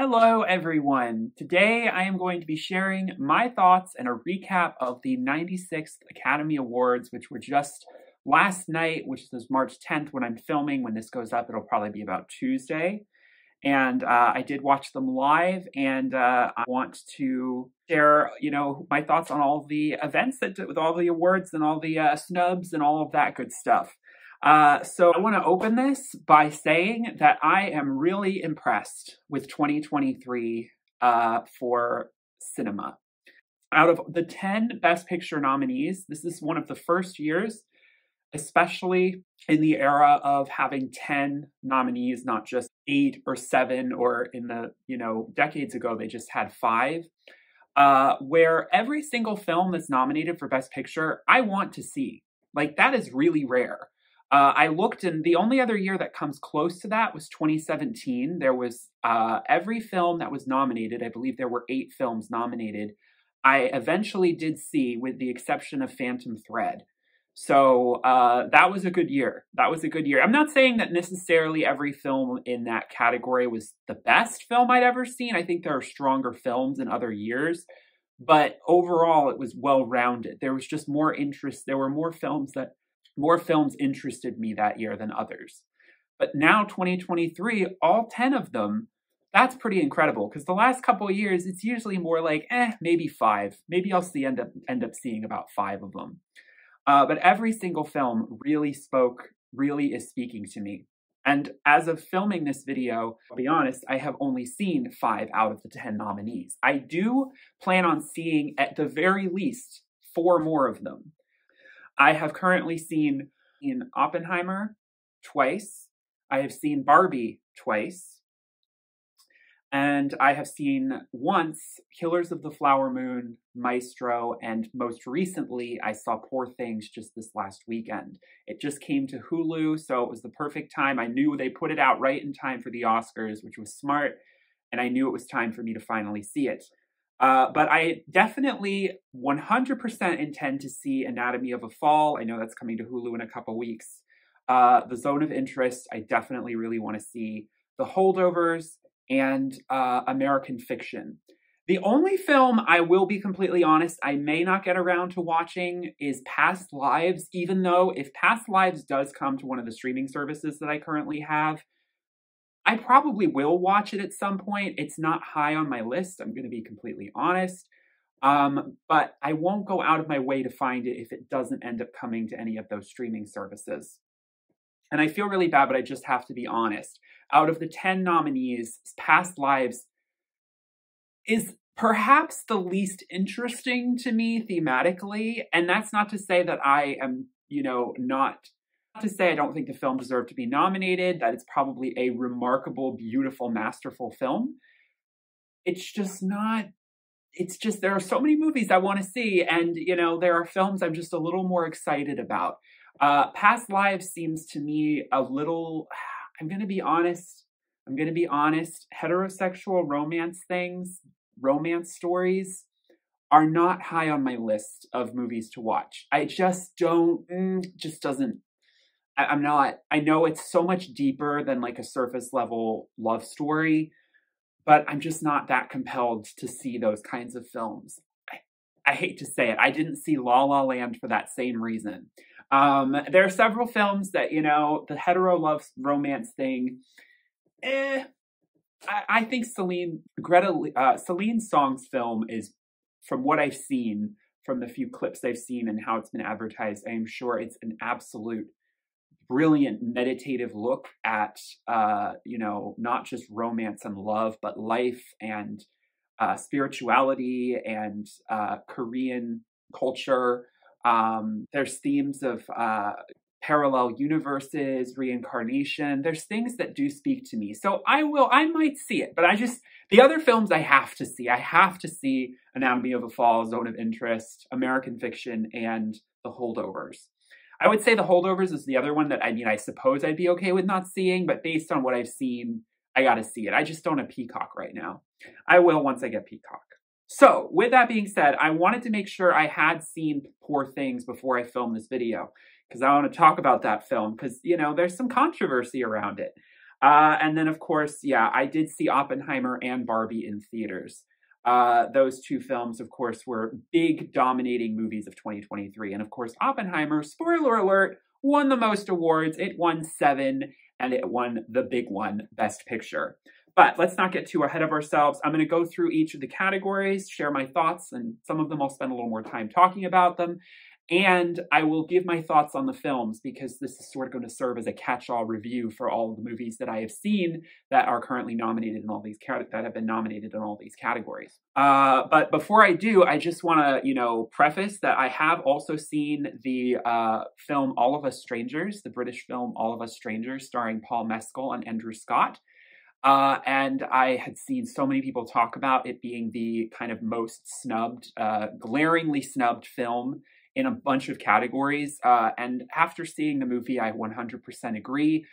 Hello, everyone. Today I am going to be sharing my thoughts and a recap of the 96th Academy Awards, which were just last night, which is March 10th when I'm filming. When this goes up, it'll probably be about Tuesday. And I did watch them live, and I want to share, my thoughts on all the events with all the awards and all the snubs and all of that good stuff. So I want to open this by saying that I am really impressed with 2023 for cinema. Out of the 10 Best Picture nominees, this is one of the first years, especially in the era of having 10 nominees, not just 8 or 7, or in the, decades ago, they just had 5, where every single film that's nominated for Best Picture, I want to see. Like, that is really rare. I looked, and the only other year that comes close to that was 2017. There was every film that was nominated. I believe there were 8 films nominated. I eventually did see, with the exception of Phantom Thread. So that was a good year. That was a good year. I'm not saying that necessarily every film in that category was the best film I'd ever seen. I think there are stronger films in other years. But overall, it was well-rounded. There was just more interest. There were more films interested me that year than others. But now, 2023, all 10 of them, that's pretty incredible. Because the last couple of years, it's usually more like, maybe 5. Maybe I'll end up seeing about 5 of them. But every single film really is speaking to me. And as of filming this video, I'll be honest, I have only seen 5 out of the 10 nominees. I do plan on seeing, at the very least, 4 more of them. I have currently seen Oppenheimer twice. I have seen Barbie twice. And I have seen once Killers of the Flower Moon, Maestro, and most recently I saw Poor Things just this last weekend. It just came to Hulu, so it was the perfect time. I knew they put it out right in time for the Oscars, which was smart, and I knew it was time for me to finally see it. But I definitely 100% intend to see Anatomy of a Fall. I know that's coming to Hulu in a couple weeks. The Zone of Interest, I definitely really want to see. The Holdovers, and American Fiction. The only film, I will be completely honest, I may not get around to watching is Past Lives, even though if Past Lives does come to one of the streaming services that I currently have, I probably will watch it at some point. It's not high on my list, I'm going to be completely honest. But I won't go out of my way to find it if it doesn't end up coming to any of those streaming services. And I feel really bad, but I just have to be honest. Out of the 10 nominees, Past Lives is perhaps the least interesting to me thematically. And that's not to say that I am, not to say I don't think the film deserved to be nominated, that it's probably a remarkable, beautiful, masterful film. It's just not, there are so many movies I want to see. And, there are films I'm just a little more excited about. Past Lives seems to me a little, I'm going to be honest, heterosexual romance stories are not high on my list of movies to watch. I just don't, I know it's so much deeper than like a surface level love story, but I'm just not that compelled to see those kinds of films. I hate to say it, I didn't see La La Land for that same reason. There are several films that, the hetero love romance thing, I think Celine Song's film is, from what I've seen, from the few clips I've seen and how it's been advertised, I am sure it's an absolute brilliant meditative look at, not just romance and love, but life and spirituality and Korean culture. There's themes of parallel universes, reincarnation. There's things that do speak to me. So I might see it, but the other films I have to see. I have to see Anatomy of a Fall, Zone of Interest, American Fiction, and The Holdovers. I would say The Holdovers is the other one that, I suppose I'd be okay with not seeing, but based on what I've seen, I gotta see it. I just don't have Peacock right now. I will once I get Peacock. So, with that being said, I wanted to make sure I had seen Poor Things before I filmed this video, because I want to talk about that film, because, there's some controversy around it. And then, of course, yeah, I did see Oppenheimer and Barbie in theaters. Those two films, of course, were big dominating movies of 2023. And of course, Oppenheimer, spoiler alert, won the most awards. It won 7, and it won the big one, Best Picture. But let's not get too ahead of ourselves. I'm going to go through each of the categories, share my thoughts, and some of them I'll spend a little more time talking about them. And I will give my thoughts on the films because this is sort of going to serve as a catch-all review for all of the movies that I have seen that are currently nominated in all these that have been nominated in all these categories. But before I do, I just want to, preface that I have also seen the film All of Us Strangers, the British film All of Us Strangers, starring Paul Mescal and Andrew Scott. And I had seen so many people talk about it being the kind of most snubbed, glaringly snubbed film in a bunch of categories. And after seeing the movie, I 100% agree,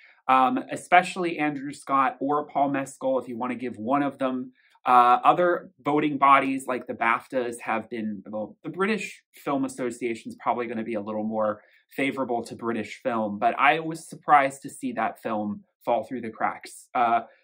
especially Andrew Scott or Paul Mescal, if you want to give one of them. Other voting bodies like the BAFTAs have been, well, the British Film Association is probably going to be a little more favorable to British film, but I was surprised to see that film fall through the cracks.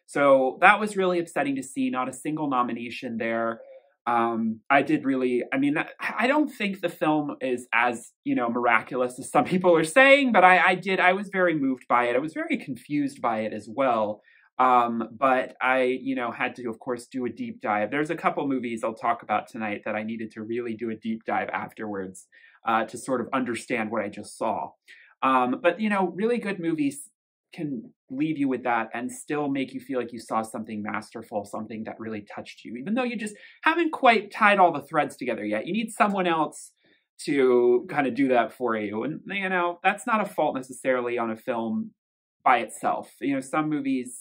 So that was really upsetting to see, not a single nomination there. I don't think the film is as, miraculous as some people are saying, but I was very moved by it. I was very confused by it as well. But I, had to, of course, do a deep dive. There's a couple movies I'll talk about tonight that I needed to really do a deep dive afterwards, to sort of understand what I just saw. But, really good movies can leave you with that and still make you feel like you saw something masterful, something that really touched you, even though you just haven't quite tied all the threads together yet. You need someone else to kind of do that for you. And, that's not a fault necessarily on a film by itself. Some movies,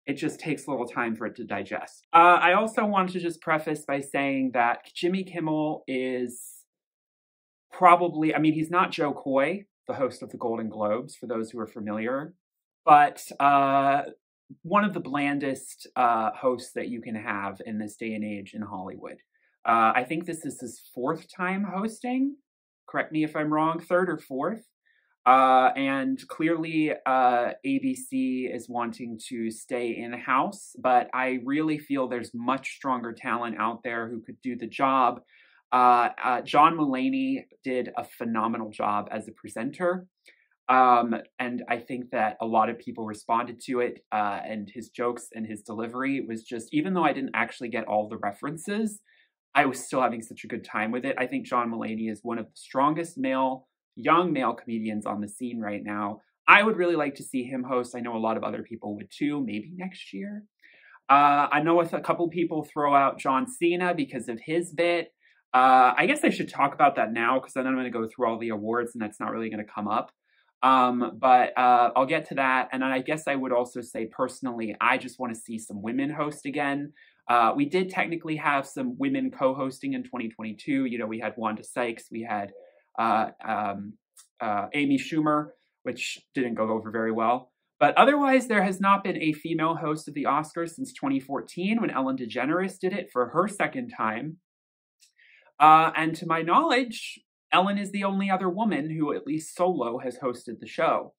it just takes a little time for it to digest. I also wanted to just preface by saying that Jimmy Kimmel is probably, he's not Joe Coy, the host of the Golden Globes, for those who are familiar, but one of the blandest hosts that you can have in this day and age in Hollywood. I think this is his 4th time hosting. Correct me if I'm wrong, 3rd or 4th. And clearly ABC is wanting to stay in-house, but I really feel there's much stronger talent out there who could do the job. John Mulaney did a phenomenal job as a presenter. And I think that a lot of people responded to it, and his jokes and his delivery was just, even though I didn't actually get all the references, I was still having such a good time with it. I think John Mulaney is one of the strongest young male comedians on the scene right now. I would really like to see him host. I know a lot of other people would too, maybe next year. I know a couple people throw out John Cena because of his bit. I guess I should talk about that now because then I'm going to go through all the awards and that's not really going to come up. But I'll get to that. And then I guess I would also say personally, I just want to see some women host again. We did technically have some women co-hosting in 2022. We had Wanda Sykes, we had Amy Schumer, which didn't go over very well. But otherwise, there has not been a female host of the Oscars since 2014 when Ellen DeGeneres did it for her 2nd time. And to my knowledge, Ellen is the only other woman who, at least solo, has hosted the show.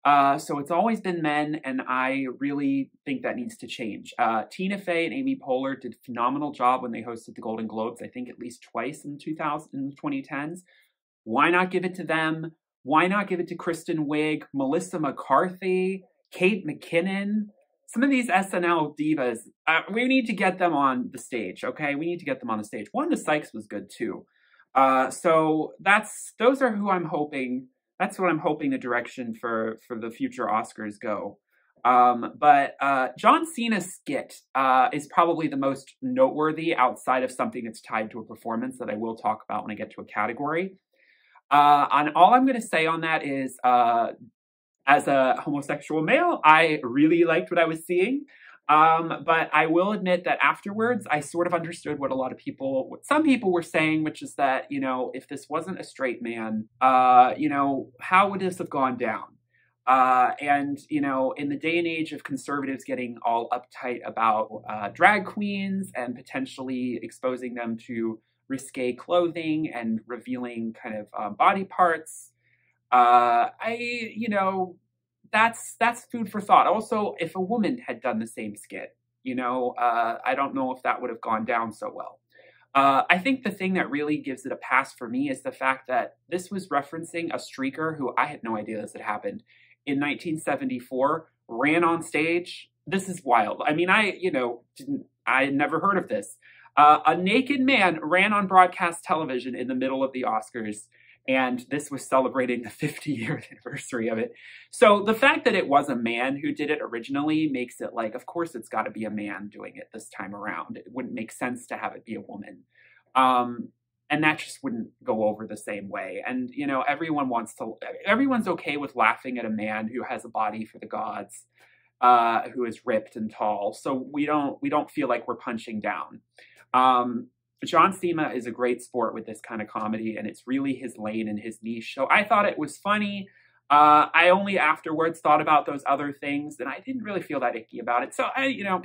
So it's always been men, and I really think that needs to change. Tina Fey and Amy Poehler did a phenomenal job when they hosted the Golden Globes, I think at least twice in the 2010s. Why not give it to them? Why not give it to Kristen Wiig, Melissa McCarthy, Kate McKinnon? Some of these SNL divas, we need to get them on the stage, okay? We need to get them on the stage. Wanda Sykes was good too. So those are who I'm hoping. That's what I'm hoping the direction for the future Oscars go. But John Cena's skit is probably the most noteworthy outside of something that's tied to a performance that I will talk about when I get to a category. And all I'm going to say on that is, as a homosexual male, I really liked what I was seeing. But I will admit that afterwards, I sort of understood what some people were saying, which is that, if this wasn't a straight man, how would this have gone down? And, in the day and age of conservatives getting all uptight about drag queens and potentially exposing them to risque clothing and revealing kind of body parts, that's food for thought. Also, if a woman had done the same skit, I don't know if that would have gone down so well. I think the thing that really gives it a pass for me is the fact that this was referencing a streaker who I had no idea this had happened in 1974, ran on stage. This is wild. I mean, I never heard of this. A naked man ran on broadcast television in the middle of the Oscars, and this was celebrating the 50-year anniversary of it. So the fact that it was a man who did it originally makes it like, of course it's got to be a man doing it this time around. It wouldn't make sense to have it be a woman. And that just wouldn't go over the same way. And, everyone's okay with laughing at a man who has a body for the gods, who is ripped and tall. So we don't feel like we're punching down. John Cena is a great sport with this kind of comedy, and it's really his lane and his niche. So I thought it was funny. I only afterwards thought about those other things, and I didn't really feel that icky about it. So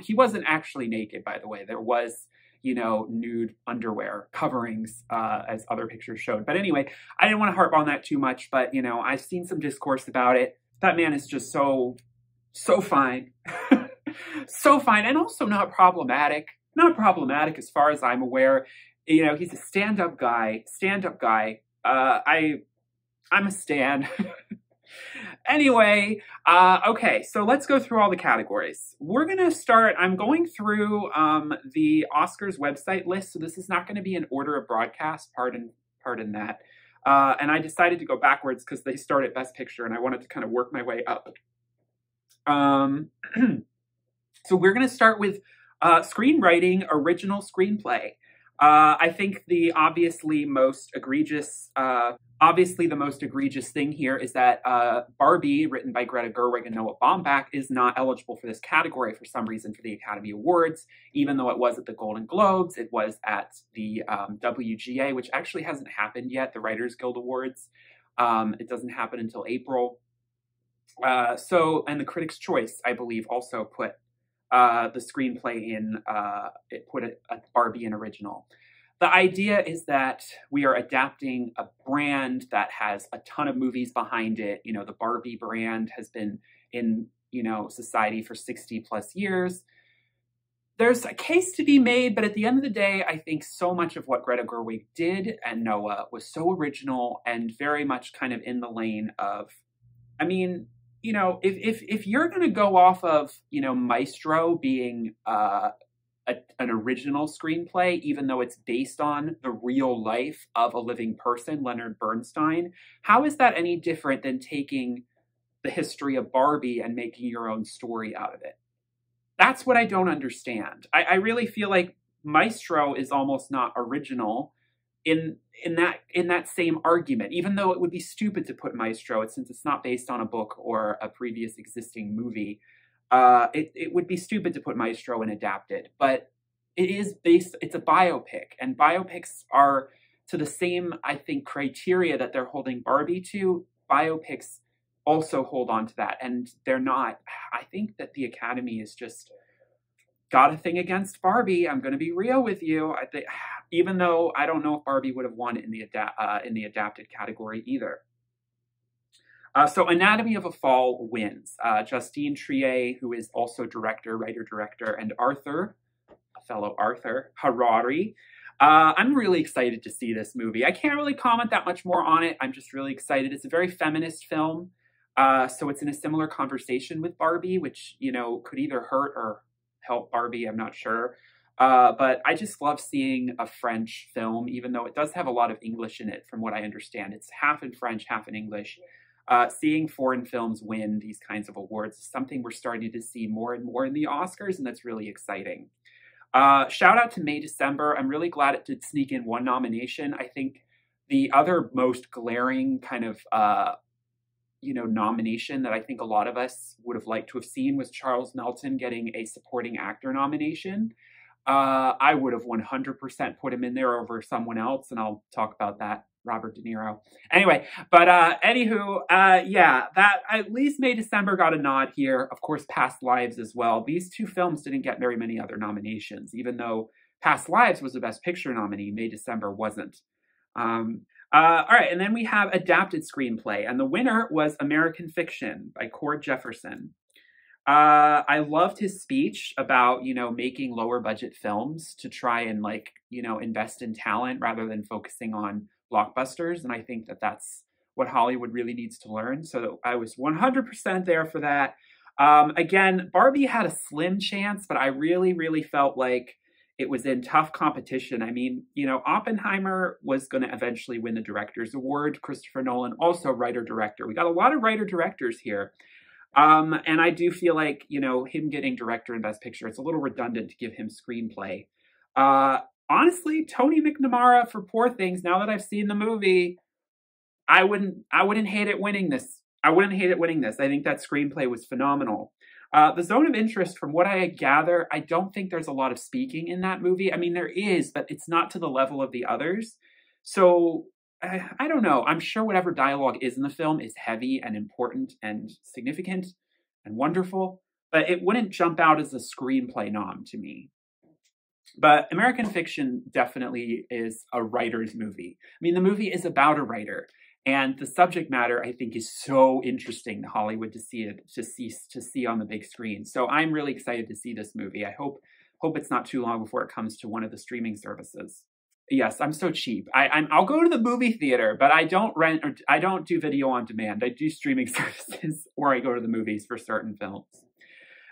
he wasn't actually naked, by the way. There was, nude underwear coverings, as other pictures showed. But anyway, I didn't want to harp on that too much, but, I've seen some discourse about it. That man is just so fine. So fine, and also not problematic. Not problematic as far as I'm aware. He's a stand-up guy. I'm a stan. Anyway, okay, so let's go through all the categories. We're going to start, I'm going through the Oscars website list, so this is not going to be in order of broadcast, pardon that. And I decided to go backwards because they start at Best Picture, and I wanted to kind of work my way up. So we're going to start with screenwriting, original screenplay. I think the obviously the most egregious thing here is that Barbie, written by Greta Gerwig and Noah Baumbach, is not eligible for this category for some reason for the Academy Awards, even though it was at the Golden Globes, it was at the WGA, which actually hasn't happened yet, the Writers Guild Awards. It doesn't happen until April. And the Critics' Choice, I believe, also put the screenplay in, it put a Barbie in original. The idea is that we are adapting a brand that has a ton of movies behind it. The Barbie brand has been in, society for 60 plus years. There's a case to be made, but at the end of the day, I think so much of what Greta Gerwig did and Noah was so original and very much kind of in the lane of, if you're going to go off of, Maestro being an original screenplay, even though it's based on the real life of a living person, Leonard Bernstein, how is that any different than taking the history of Barbie and making your own story out of it? That's what I don't understand. I really feel like Maestro is almost not original in that same argument, even though it would be stupid to put Maestro, since it's not based on a book or a previous existing movie. It would be stupid to put Maestro and adapt it, but it's a biopic, and biopics are to the same, I think, criteria that they're holding Barbie to. Biopics also hold on to that, and they're not. I think that the Academy has just got a thing against Barbie. I'm going to be real with you. I think, even though I don't know if Barbie would have won in the adapted category either. So Anatomy of a Fall wins. Justine Triet, who is also writer-director, and Arthur, a fellow Arthur Harari. I'm really excited to see this movie. I can't really comment that much more on it. I'm just really excited. It's a very feminist film. So it's in a similar conversation with Barbie, which, could either hurt or help Barbie, I'm not sure. But I just love seeing a French film, even though it does have a lot of English in it, from what I understand. It's half in French, half in English. Seeing foreign films win these kinds of awards is something we're starting to see more and more in the Oscars, and that's really exciting. Shout out to May December. I'm really glad it did sneak in one nomination. I think the other most glaring kind of nomination that I think a lot of us would have liked to have seen was Charles Melton getting a supporting actor nomination. I would have 100% put him in there over someone else, and I'll talk about that, Robert De Niro. Anyway, but anywho, yeah, that at least May December got a nod here. Of course, Past Lives as well. These two films didn't get very many other nominations, even though Past Lives was the Best Picture nominee. May December wasn't. All right, and then we have adapted screenplay, and the winner was American Fiction by Cord Jefferson. I loved his speech about, making lower budget films to try and invest in talent rather than focusing on blockbusters. And I think that that's what Hollywood really needs to learn. So I was 100% there for that. Again, Barbie had a slim chance, but I really, really felt like it was in tough competition. I mean, Oppenheimer was going to eventually win the Director's Award. Christopher Nolan, also writer-director. We got a lot of writer-directors here. And I do feel like, him getting director and best picture, it's a little redundant to give him screenplay. Honestly, Tony McNamara for Poor Things, now that I've seen the movie, I wouldn't hate it winning this. I wouldn't hate it winning this. I think that screenplay was phenomenal. The Zone of Interest, from what I gather, I don't think there's a lot of speaking in that movie. I mean, there is, but it's not to the level of the others. So I don't know. I'm sure whatever dialogue is in the film is heavy and important and significant and wonderful, but it wouldn't jump out as a screenplay nom to me. But American Fiction definitely is a writer's movie. I mean, the movie is about a writer, and the subject matter, I think, is so interesting to Hollywood to see on the big screen. So I'm really excited to see this movie. I hope it's not too long before it comes to one of the streaming services. Yes, I'm so cheap. I'll go to the movie theater, but I don't rent, or I don't do video on demand. I do streaming services, or I go to the movies for certain films.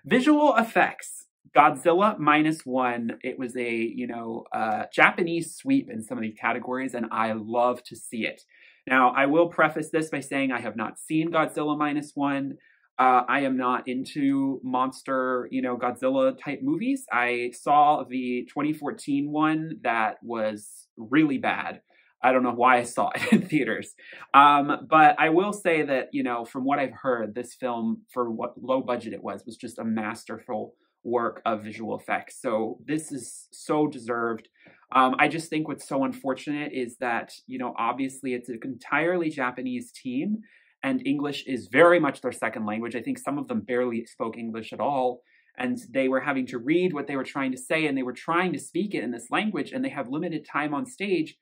Visual effects. Godzilla -1. It was a Japanese sweep in some of these categories, and I love to see it. Now, I will preface this by saying I have not seen Godzilla -1. I am not into monster, Godzilla type movies. I saw the 2014 one that was really bad. I don't know why I saw it in theaters. But I will say that, from what I've heard, this film, for what low budget it was just a masterful work of visual effects. So this is so deserved. I just think what's so unfortunate is that, obviously it's an entirely Japanese team, and English is very much their second language. I think some of them barely spoke English at all, and they were having to read what they were trying to say, and they were trying to speak it in this language, and they have limited time on stage.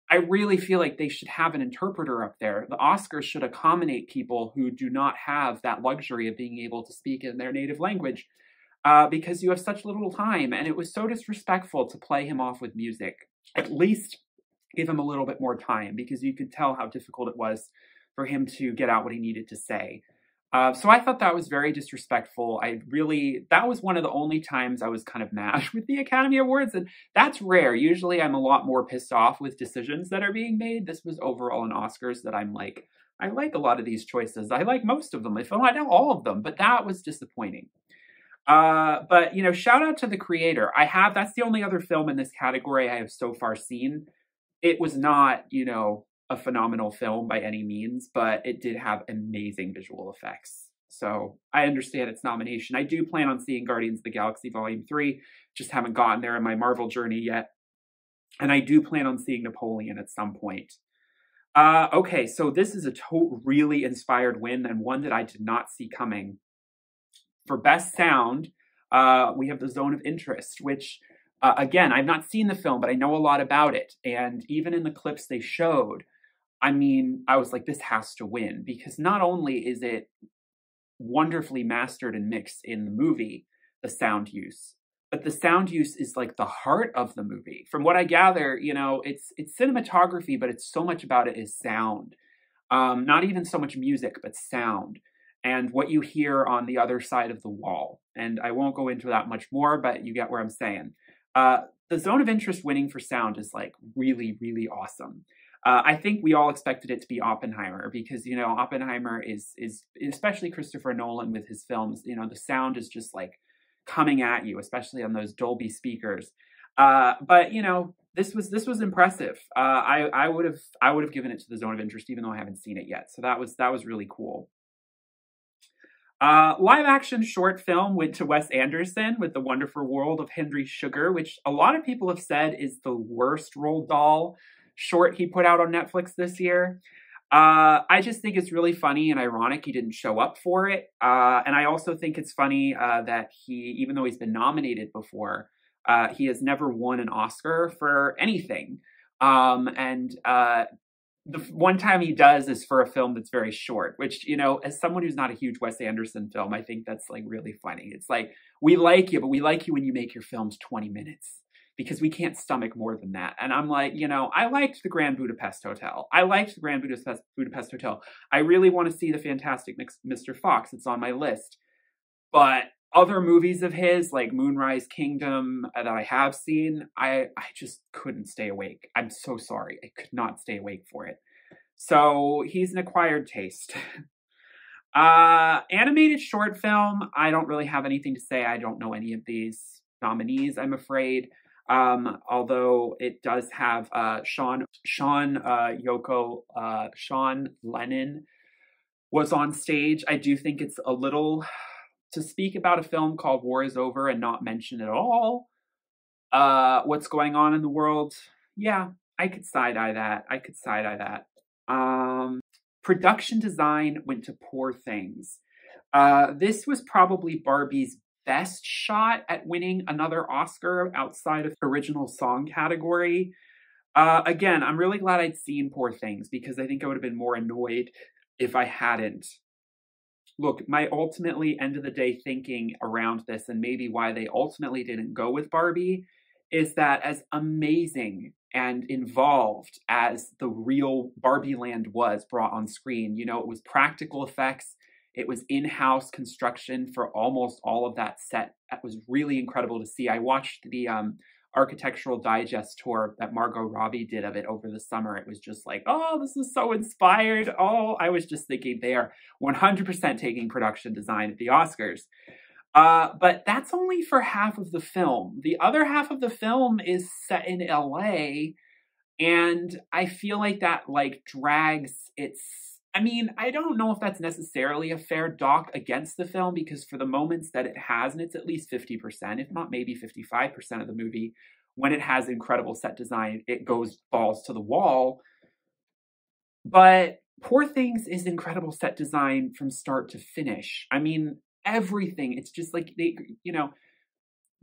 I really feel like they should have an interpreter up there. The Oscars should accommodate people who do not have that luxury of being able to speak in their native language, because you have such little time, and it was so disrespectful to play him off with music. At least give him a little bit more time, because you could tell how difficult it was for him to get out what he needed to say. So I thought that was very disrespectful. That was one of the only times I was kind of mad with the Academy Awards, and that's rare. Usually I'm a lot more pissed off with decisions that are being made. This was overall an Oscars that I'm like, I like a lot of these choices. I like most of them. If not all of them, but that was disappointing. But, shout out to the creator. That's the only other film in this category I have so far seen. It was not, a phenomenal film by any means, but it did have amazing visual effects. So I understand its nomination. I do plan on seeing Guardians of the Galaxy Volume 3, just haven't gotten there in my Marvel journey yet. And I do plan on seeing Napoleon at some point. Okay, so this is a really inspired win, and one that I did not see coming. For Best Sound, we have The Zone of Interest, which, again, I've not seen the film, but I know a lot about it. And even in the clips they showed, I mean, I was like, this has to win, because not only is it wonderfully mastered and mixed in the movie, the sound use, but the sound use is like the heart of the movie. From what I gather, it's cinematography, but it's so much about it is sound. Not even so much music, but sound. And what you hear on the other side of the wall. And I won't go into that much more, but you get where I'm saying. The Zone of Interest winning for sound is like really, really awesome. I think we all expected it to be Oppenheimer, because, Oppenheimer is especially Christopher Nolan with his films, the sound is just like coming at you, especially on those Dolby speakers. But, this was impressive. I would have given it to The Zone of Interest, even though I haven't seen it yet. So that was really cool. Live action short film went to Wes Anderson with The Wonderful World of Henry Sugar, which a lot of people have said is the worst Roald Dahl short he put out on Netflix this year. I just think it's really funny and ironic he didn't show up for it. And I also think it's funny that even though he's been nominated before, he has never won an Oscar for anything. the one time he does is for a film that's very short, which, you know, as someone who's not a huge Wes Anderson film, I think that's like really funny. It's like, we like you, but we like you when you make your films 20 minutes because we can't stomach more than that. And I'm like, you know, I liked the Grand Budapest Hotel. I liked the Grand Budapest Hotel. I really want to see the Fantastic Mr. Fox. It's on my list. But other movies of his, like Moonrise Kingdom, that I have seen, I just couldn't stay awake. I'm so sorry. I could not stay awake for it. So he's an acquired taste. Animated short film, I don't really have anything to say. I don't know any of these nominees, I'm afraid. Although it does have Sean Lennon was on stage. I do think it's a little to speak about a film called War is Over and not mention at all what's going on in the world. Yeah, I could side-eye that. Production design went to Poor Things. This was probably Barbie's best shot at winning another Oscar outside of original song category. Again, I'm really glad I'd seen Poor Things because I think I would have been more annoyed if I hadn't. Look, my ultimately end of the day thinking around this, and maybe why they ultimately didn't go with Barbie, is that as amazing and involved as the real Barbie Land was brought on screen, you know, it was practical effects, it was in-house construction for almost all of that set. That was really incredible to see. I watched the Architectural Digest tour that Margot Robbie did of it over the summer. It was just like, oh, this is so inspired. Oh, I was just thinking they are 100% taking production design at the Oscars. But that's only for half of the film. The other half of the film is set in LA, and I feel like that like drags its... I mean, I don't know if that's necessarily a fair dock against the film because for the moments that it has, and it's at least 50%, if not maybe 55% of the movie, when it has incredible set design, it goes balls to the wall. But Poor Things is incredible set design from start to finish. I mean, everything. It's just like they, you know,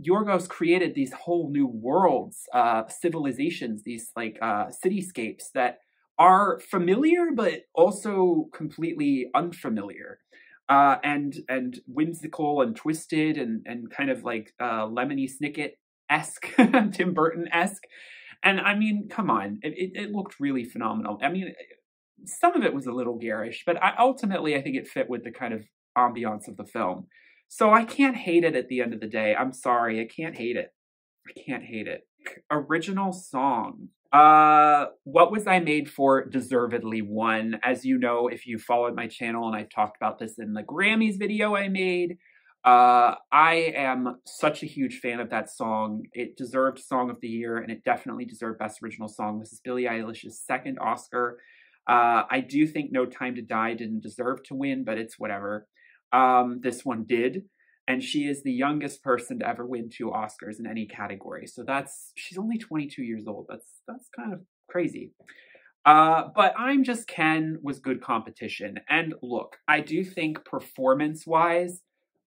Yorgos created these whole new worlds, civilizations, these like cityscapes that are familiar, but also completely unfamiliar, and whimsical and twisted and kind of like Lemony Snicket-esque, Tim Burton-esque. And I mean, come on, it looked really phenomenal. I mean, some of it was a little garish, but ultimately I think it fit with the kind of ambiance of the film. So I can't hate it at the end of the day. I'm sorry, I can't hate it. I can't hate it. Original song. What Was I Made For deservedly won. As you know, if you followed my channel, and I talked about this in the Grammys video I made, I am such a huge fan of that song. It deserved Song of the Year, and it definitely deserved Best Original Song. This is Billie Eilish's second Oscar. I do think No Time to Die didn't deserve to win, but it's whatever. This one did. And she is the youngest person to ever win 2 Oscars in any category. So she's only 22 years old. That's kind of crazy. But I'm Just Ken was good competition. And look, I do think performance-wise,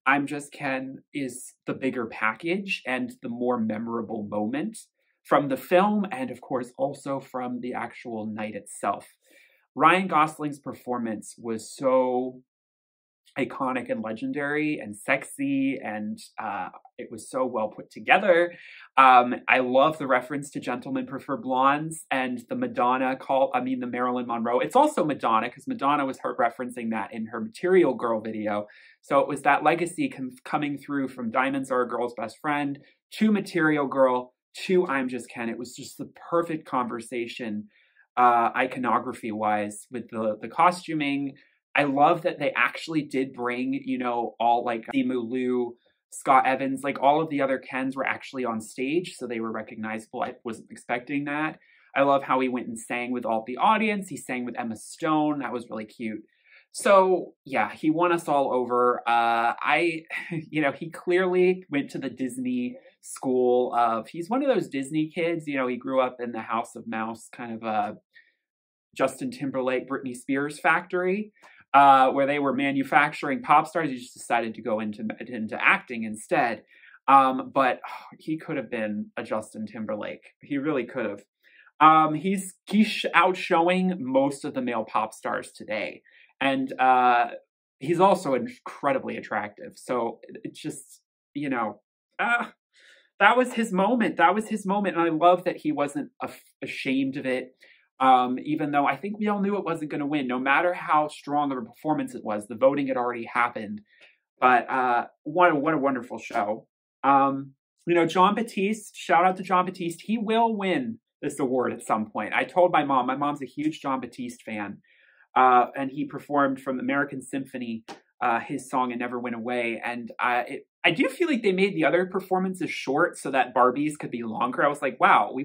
I'm Just Ken is the bigger package and the more memorable moment from the film and, of course, also from the actual night itself. Ryan Gosling's performance was so iconic and legendary and sexy, and it was so well put together. I love the reference to Gentlemen Prefer Blondes and the the Marilyn Monroe. It's also Madonna, because Madonna was referencing that in her Material Girl video. So it was that legacy coming through from Diamonds Are a Girl's Best Friend to Material Girl to I'm Just Ken. It was just the perfect conversation, iconography-wise, with the costuming. I love that they actually did bring, you know, all like Simu Liu, Scott Evans, like all of the other Kens were actually on stage, so they were recognizable. I wasn't expecting that. I love how he went and sang with all the audience. He sang with Emma Stone. That was really cute. So yeah, he won us all over. You know, he clearly went to the Disney school of, he's one of those Disney kids, you know, he grew up in the House of Mouse, kind of a Justin Timberlake, Britney Spears factory. Where they were manufacturing pop stars. He just decided to go into acting instead. But he could have been a Justin Timberlake. He really could have. He's outshowing most of the male pop stars today, and he's also incredibly attractive. So it's just, you know, that was his moment. That was his moment, and I love that he wasn't ashamed of it. Even though I think we all knew it wasn't going to win, no matter how strong of a performance it was. The voting had already happened, but what a wonderful show. You know, Jon Batiste. Shout out to Jon Batiste. He will win this award at some point. I told my mom. My mom's a huge Jon Batiste fan, and he performed from American Symphony, his song "And Never Went Away." And I do feel like they made the other performances short so that Barbie's could be longer. I was like, wow,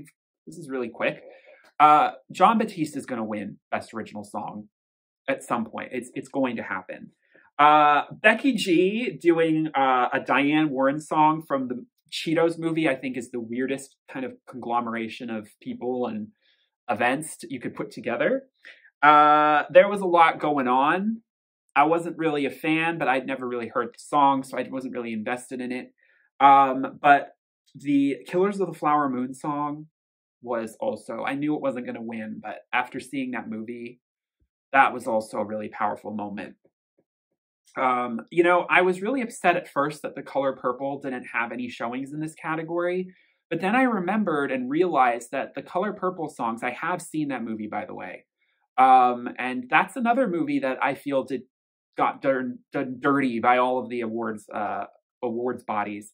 this is really quick. Jon Batiste is going to win Best Original Song at some point. It's going to happen. Becky G doing a Diane Warren song from the Cheetos movie, I think, is the weirdest kind of conglomeration of people and events you could put together. There was a lot going on. I wasn't really a fan, but I'd never really heard the song, so I wasn't really invested in it. But the Killers of the Flower Moon song was also, I knew it wasn't going to win, but after seeing that movie, that was also a really powerful moment. You know, I was really upset at first that The Color Purple didn't have any showings in this category, but then I remembered and realized that The Color Purple songs, I have seen that movie, by the way. And that's another movie that I feel got done dirty by all of the awards bodies.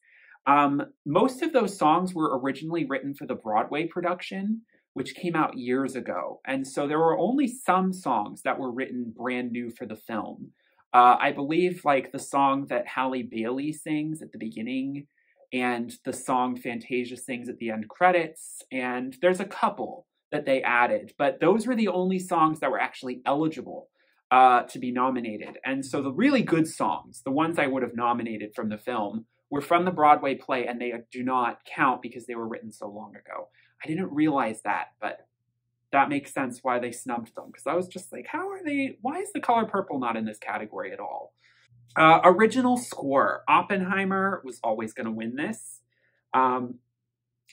Most of those songs were originally written for the Broadway production, which came out years ago. And so there were only some songs that were written brand new for the film. I believe like the song that Halle Bailey sings at the beginning and the song Fantasia sings at the end credits. And there's a couple that they added, but those were the only songs that were actually eligible to be nominated. And so the really good songs, the ones I would have nominated from the film, were from the Broadway play, and they do not count because they were written so long ago. I didn't realize that, but that makes sense why they snubbed them, because I was just like, why is The Color Purple not in this category at all? Original score. Oppenheimer was always going to win this.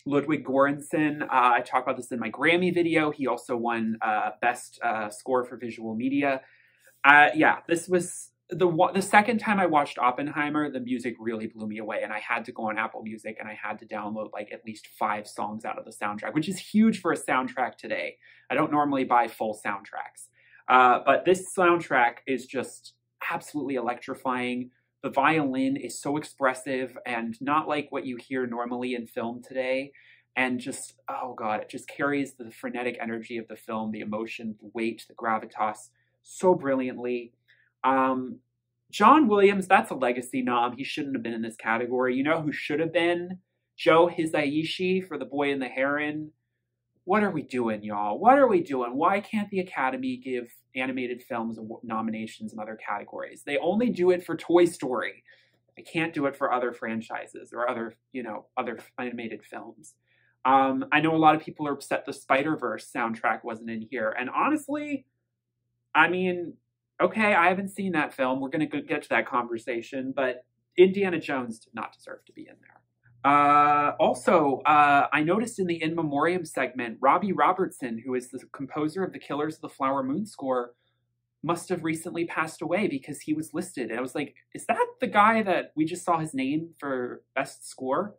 Ludwig Göransson, I talk about this in my Grammy video. He also won Best Score for Visual Media. Yeah, this was the second time I watched Oppenheimer, the music really blew me away, and I had to go on Apple Music and I had to download like at least 5 songs out of the soundtrack, which is huge for a soundtrack today. I don't normally buy full soundtracks, but this soundtrack is just absolutely electrifying. The violin is so expressive and not like what you hear normally in film today. And just, oh God, it just carries the frenetic energy of the film, the emotion, the weight, the gravitas so brilliantly. John Williams, that's a legacy nom. He shouldn't have been in this category. You know who should have been? Joe Hisaishi for The Boy and the Heron. What are we doing, y'all? What are we doing? Why can't the Academy give animated films nominations in other categories? They only do it for Toy Story. They can't do it for other franchises or other animated films. I know a lot of people are upset the Spider-Verse soundtrack wasn't in here. And honestly, I mean, okay, I haven't seen that film. We're going to get to that conversation, but Indiana Jones did not deserve to be in there. Also, I noticed in the In Memoriam segment, Robbie Robertson, who is the composer of the Killers of the Flower Moon score, must have recently passed away because he was listed. And I was like, is that the guy that we just saw his name for Best Score?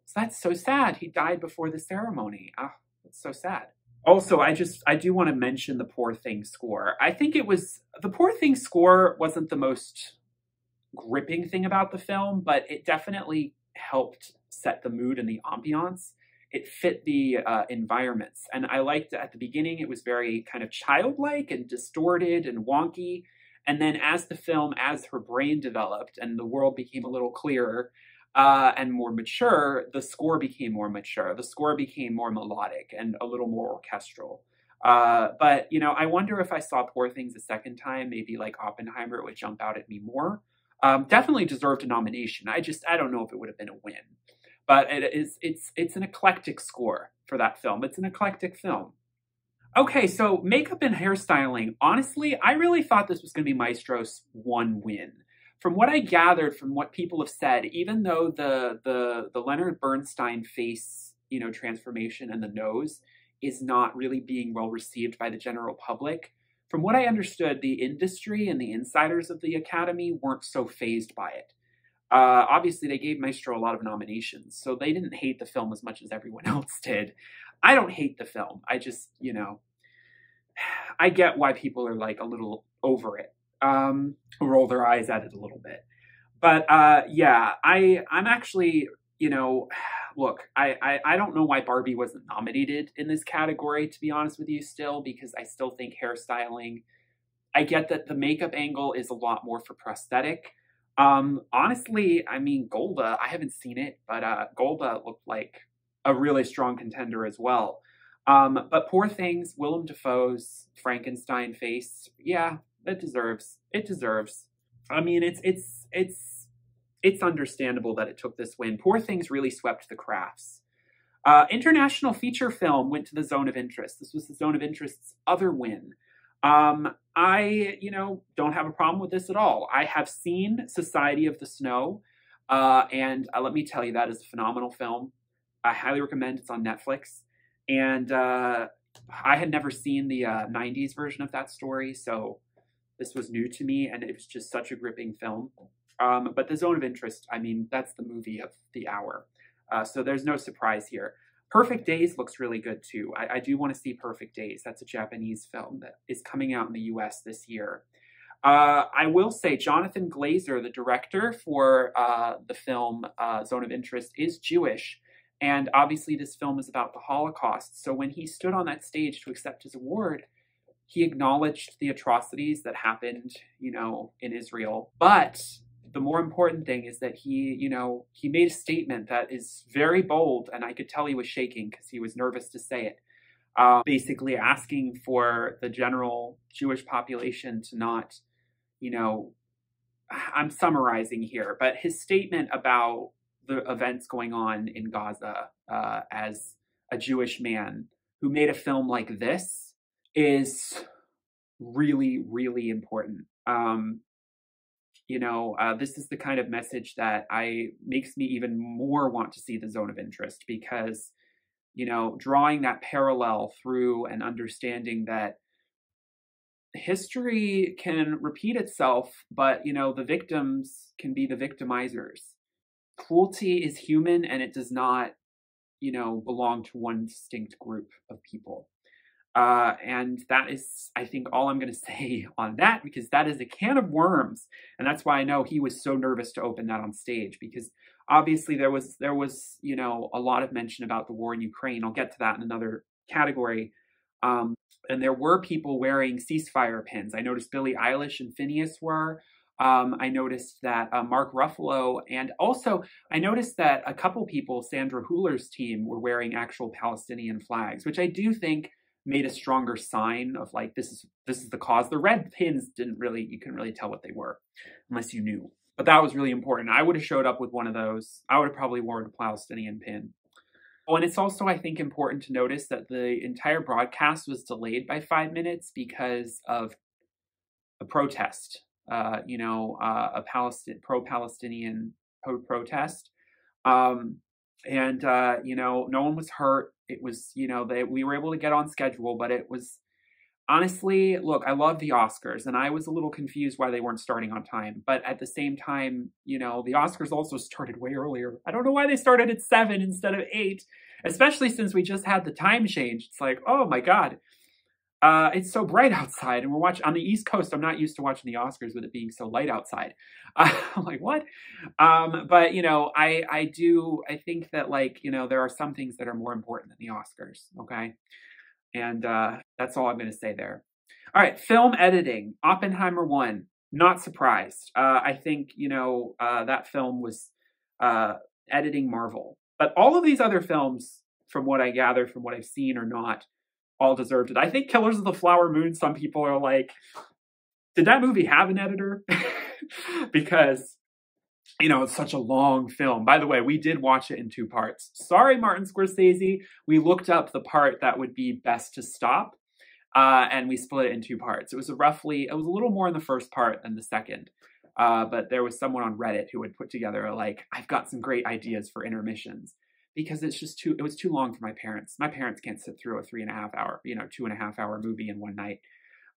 So that's so sad. He died before the ceremony. Ah, that's so sad. Also, I do want to mention the Poor Things score. I think the Poor Things score wasn't the most gripping thing about the film, but it definitely helped set the mood and the ambiance. It fit the environments. And I liked at the beginning, it was very kind of childlike and distorted and wonky. And then as her brain developed and the world became a little clearer, and more mature, the score became more mature. The score became more melodic and a little more orchestral. But, you know, I wonder if I saw Poor Things a second time, maybe like Oppenheimer, it would jump out at me more. Definitely deserved a nomination. I don't know if it would have been a win. But it's an eclectic score for that film. It's an eclectic film. Okay, so makeup and hairstyling. Honestly, I really thought this was going to be Maestro's one win. From what I gathered, from what people have said, even though the Leonard Bernstein face, transformation and the nose is not really being well received by the general public. From what I understood, the industry and the insiders of the Academy weren't so fazed by it. Obviously, they gave Maestro a lot of nominations, so they didn't hate the film as much as everyone else did. I don't hate the film. I just, I get why people are like a little over it, roll their eyes at it a little bit. But yeah, I'm actually, look, I don't know why Barbie wasn't nominated in this category, to be honest with you, still, because I still think hairstyling, I get that the makeup angle is a lot more for prosthetic. Honestly, I mean, Golda, I haven't seen it, but Golda looked like a really strong contender as well. But Poor Things, Willem Dafoe's Frankenstein face, yeah, it deserves. I mean, it's understandable that it took this win. Poor Things really swept the crafts. International feature film went to the Zone of Interest. This was the Zone of Interest's other win. I, don't have a problem with this at all. I have seen Society of the Snow, and let me tell you, that is a phenomenal film. I highly recommend. It's on Netflix. And I had never seen the 90s version of that story, so this was new to me, and it was just such a gripping film. But the Zone of Interest, I mean, that's the movie of the hour. So there's no surprise here. Perfect Days looks really good too. I do want to see Perfect Days. That's a Japanese film that is coming out in the US this year. I will say Jonathan Glazer, the director for the film Zone of Interest, is Jewish. And obviously this film is about the Holocaust. So when he stood on that stage to accept his award, he acknowledged the atrocities that happened, in Israel. But the more important thing is that he made a statement that is very bold, and I could tell he was shaking because he was nervous to say it. Basically asking for the general Jewish population to not, I'm summarizing here, but his statement about the events going on in Gaza as a Jewish man who made a film like this is really, really important. This is the kind of message that makes me even more want to see the Zone of Interest, because, drawing that parallel through and understanding that history can repeat itself, but, the victims can be the victimizers. Cruelty is human, and it does not, belong to one distinct group of people. And that is, I think, all I'm going to say on that, because that is a can of worms. And that's why I know he was so nervous to open that on stage, because obviously there was, a lot of mention about the war in Ukraine. I'll get to that in another category. And there were people wearing ceasefire pins. I noticed Billie Eilish and Phineas were. I noticed that Mark Ruffalo, and also I noticed that a couple people, Sandra Hüller's team, were wearing actual Palestinian flags, which I do think made a stronger sign of like, this is the cause. The red pins you couldn't really tell what they were unless you knew. But that was really important. I would have showed up with one of those. I would have probably worn a Palestinian pin. Oh, and it's also, I think, important to notice that the entire broadcast was delayed by 5 minutes because of a protest, a pro-Palestinian protest. No one was hurt. It was, we were able to get on schedule, but it was, honestly, look, I love the Oscars, and I was a little confused why they weren't starting on time. But at the same time, the Oscars also started way earlier. I don't know why they started at 7 instead of 8, especially since we just had the time change. It's like, oh my God. It's so bright outside, and we're watching on the East Coast. I'm not used to watching the Oscars with it being so light outside. I'm like, what? But I think that there are some things that are more important than the Oscars. Okay. And, that's all I'm going to say there. All right. Film editing. Oppenheimer won. Not surprised. I think, that film was, editing marvel, but all of these other films, from what I gather, from what I've seen, are not all deserved it. I think Killers of the Flower Moon, some people are like, did that movie have an editor? Because, it's such a long film. By the way, we did watch it in 2 parts. Sorry, Martin Scorsese. We looked up the part that would be best to stop, and we split it in 2 parts. It was a little more in the first part than the second. But there was someone on Reddit who had put together I've got some great ideas for intermissions. because it was too long for my parents. My parents can't sit through a 3.5 hour, 2.5 hour movie in one night.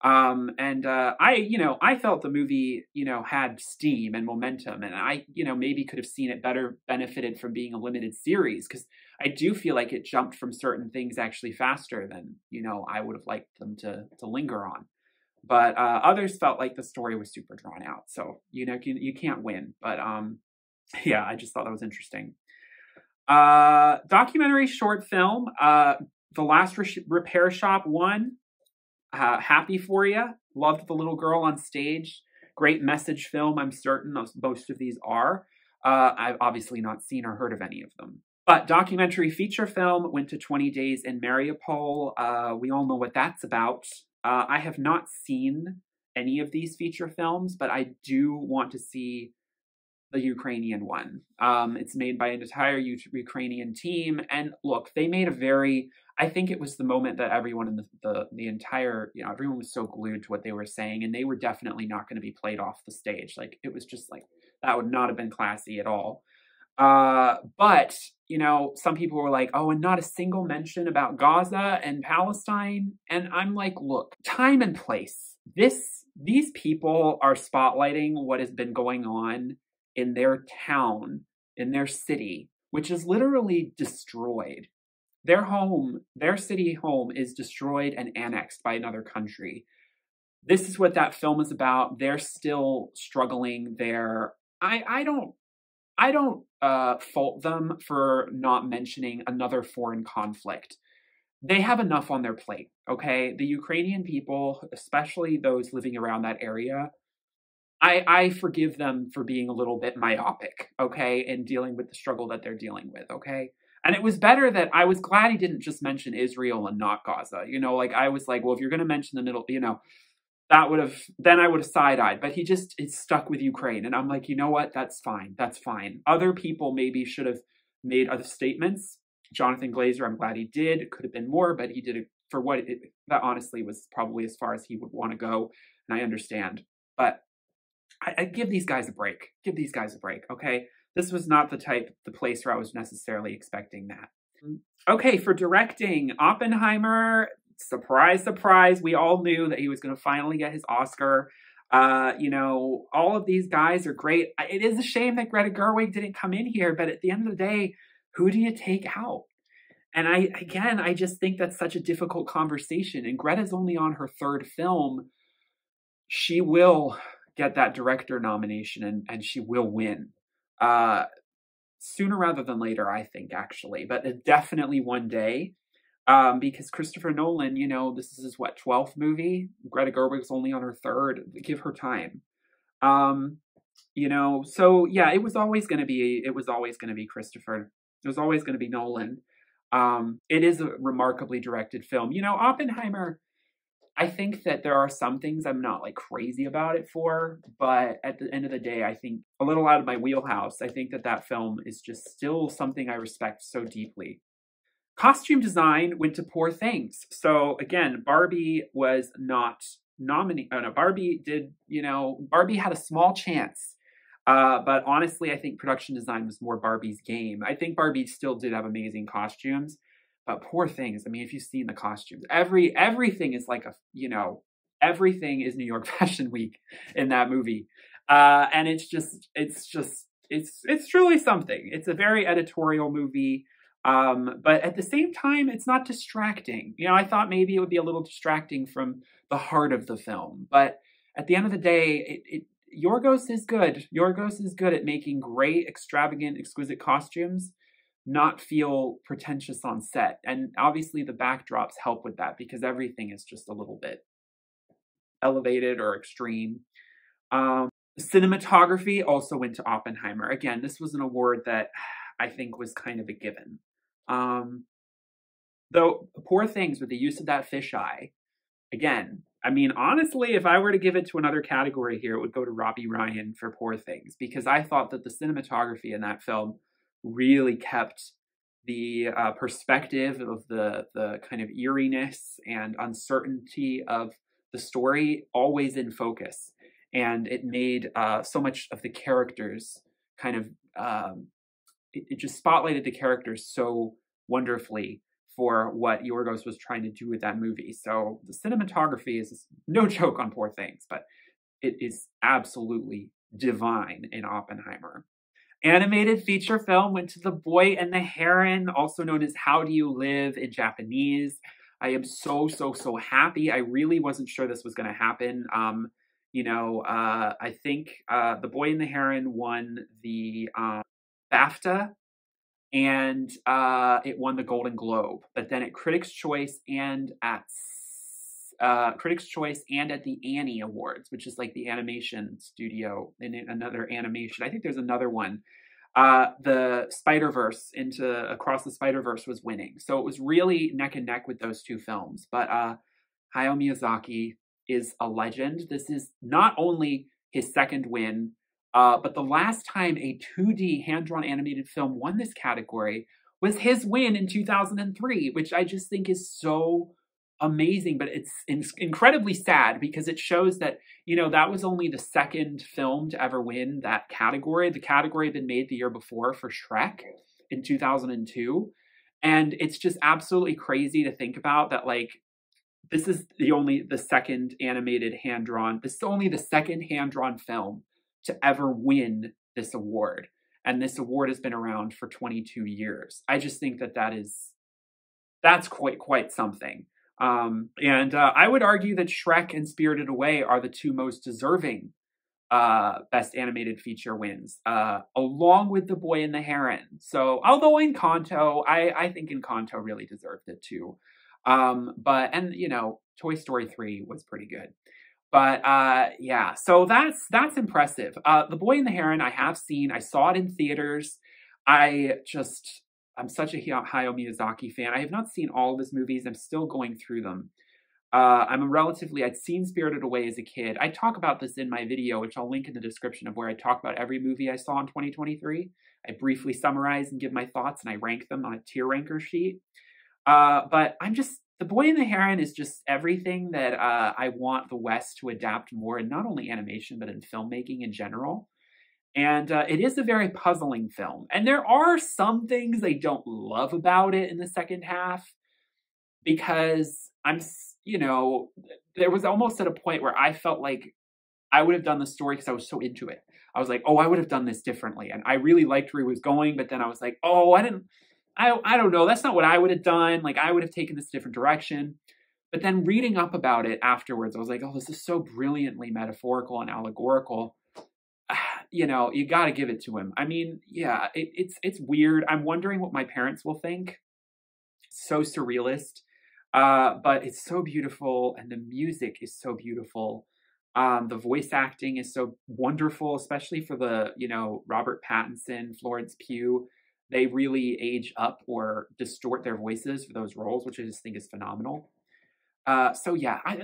I felt the movie, had steam and momentum, and I, maybe could have seen it better, benefited from being a limited series, because I do feel like it jumped from certain things actually faster than, I would have liked them to linger on. But others felt like the story was super drawn out. So, you can't win. But yeah, I just thought that was interesting. Documentary short film, The Last Repair Shop won. Happy for you. Loved the little girl on stage. Great message film. I'm certain most of these are. I've obviously not seen or heard of any of them. But documentary feature film went to 20 Days in Mariupol. We all know what that's about. I have not seen any of these feature films, but I do want to see the Ukrainian one. It's made by an entire Ukrainian team. And look, they made I think it was the moment that everyone in the entire, everyone was so glued to what they were saying, and they were definitely not going to be played off the stage. Like, it was just like, that would not have been classy at all. But, some people were like, oh, and not a single mention about Gaza and Palestine. And I'm like, look, time and place. These people are spotlighting what has been going on in their town, in their city, which is literally destroyed. Their home, their city home, is destroyed and annexed by another country. This is what that film is about. They're still struggling there. I don't fault them for not mentioning another foreign conflict. They have enough on their plate, okay? The Ukrainian people, especially those living around that area, I forgive them for being a little bit myopic, okay, and dealing with the struggle that they're dealing with, okay? And it was better that I was glad he didn't just mention Israel and not Gaza. I was like, well, if you're going to mention the middle, then I would have side-eyed. But it's stuck with Ukraine. And I'm like, you know what? That's fine. That's fine. Other people maybe should have made other statements. Jonathan Glazer, I'm glad he did. It could have been more, but he did it for that honestly was probably as far as he would want to go. And I understand. But I give these guys a break. Give these guys a break, okay? This was not the place where I was necessarily expecting that. Okay, for directing, Oppenheimer, surprise, surprise, we all knew that he was going to finally get his Oscar. All of these guys are great. It is a shame that Greta Gerwig didn't come in here, but at the end of the day, who do you take out? And I just think that's such a difficult conversation. And Greta's only on her third film. She will get that director nomination and she will win. Sooner rather than later, I think, actually. But definitely one day. Because Christopher Nolan, this is his, 12th movie? Greta Gerwig's only on her third. Give her time. So yeah, it was always going to be Christopher. It was always going to be Nolan. It is a remarkably directed film. Oppenheimer, I think that there are some things I'm not like crazy about it for, but at the end of the day, I think a little out of my wheelhouse. I think that film is just still something I respect so deeply. Costume design went to Poor Things. So again, Barbie was not nominated. Oh no, Barbie had a small chance. But honestly, I think production design was more Barbie's game. I think Barbie still did have amazing costumes, but Poor Things, I mean, if you've seen the costumes, everything is like everything is New York Fashion Week in that movie. And it's truly something. It's a very editorial movie. But at the same time, it's not distracting. I thought maybe it would be a little distracting from the heart of the film. But at the end of the day, Yorgos is good. Yorgos is good at making great, extravagant, exquisite costumes not feel pretentious on set. And obviously the backdrops help with that because everything is just a little bit elevated or extreme. Cinematography also went to Oppenheimer. Again, this was an award that I think was kind of a given. Though Poor Things, with the use of that fisheye, again, I mean, honestly, if I were to give it to another category here, it would go to Robbie Ryan for Poor Things, because I thought that the cinematography in that film really kept the perspective of the kind of eeriness and uncertainty of the story always in focus. And it made so much of the characters kind of it just spotlighted the characters so wonderfully for what Yorgos was trying to do with that movie. So the cinematography is no joke on Poor Things, but it is absolutely divine in Oppenheimer. Animated feature film went to The Boy and the Heron, also known as How Do You Live in Japanese. I am so happy. I really wasn't sure this was going to happen. I think The Boy and the Heron won the BAFTA, and it won the Golden Globe. But then at Critics' Choice and at the Annie Awards, which is like the animation studio in another animation. I think there's another one. The Spider-Verse Across the Spider-Verse was winning. So it was really neck and neck with those two films. But Hayao Miyazaki is a legend. This is not only his second win, but the last time a 2D hand-drawn animated film won this category was his win in 2003, which I just think is so amazing. But it's incredibly sad because it shows that, that was only the second film to ever win that category. The category had been made the year before for Shrek in 2002. And it's just absolutely crazy to think about that, like, this is only the second hand-drawn film to ever win this award. And this award has been around for 22 years. I just think that's quite something. I would argue that Shrek and Spirited Away are the two most deserving Best Animated Feature wins, along with The Boy and the Heron. So, although Encanto, I think Encanto really deserved it too. Toy Story 3 was pretty good. But yeah, so that's impressive. The Boy and the Heron I have seen. I saw it in theaters. I'm such a Hayao Miyazaki fan. I have not seen all of his movies. I'm still going through them. I'd seen Spirited Away as a kid. I talk about this in my video, which I'll link in the description of where I talk about every movie I saw in 2023. I briefly summarize and give my thoughts, and I rank them on a tier ranker sheet. But The Boy and the Heron is just everything that I want the West to adapt more in not only animation, but in filmmaking in general. And it is a very puzzling film. And there are some things I don't love about it in the second half, because there was almost at a point where I felt like I would have done the story because I was so into it. I was like, oh, I would have done this differently. And I really liked where he was going, but then I was like, oh, I don't know. That's not what I would have done. Like, I would have taken this different direction. But then reading up about it afterwards, I was like, oh, this is so brilliantly metaphorical and allegorical. You got to give it to him. I mean, yeah, it's weird. I'm wondering what my parents will think. It's so surrealist, but it's so beautiful, and the music is so beautiful. The voice acting is so wonderful, especially for the, Robert Pattinson, Florence Pugh. They really age up or distort their voices for those roles, which I just think is phenomenal. So yeah, I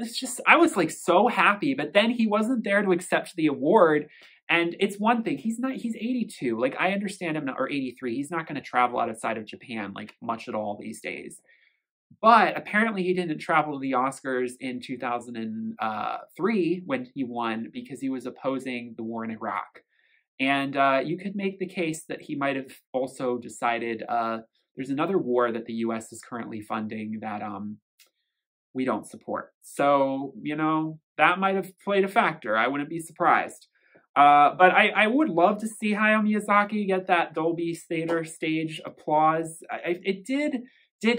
was like so happy, but then he wasn't there to accept the award. And it's one thing, he's 82. Like, I understand him, or 83. He's not going to travel outside of Japan, like, much at all these days. But apparently he didn't travel to the Oscars in 2003 when he won, because he was opposing the war in Iraq. And you could make the case that he might have also decided there's another war that the U.S. is currently funding that we don't support. So, that might have played a factor. I wouldn't be surprised. But I would love to see Hayao Miyazaki get that Dolby Theater stage applause. It did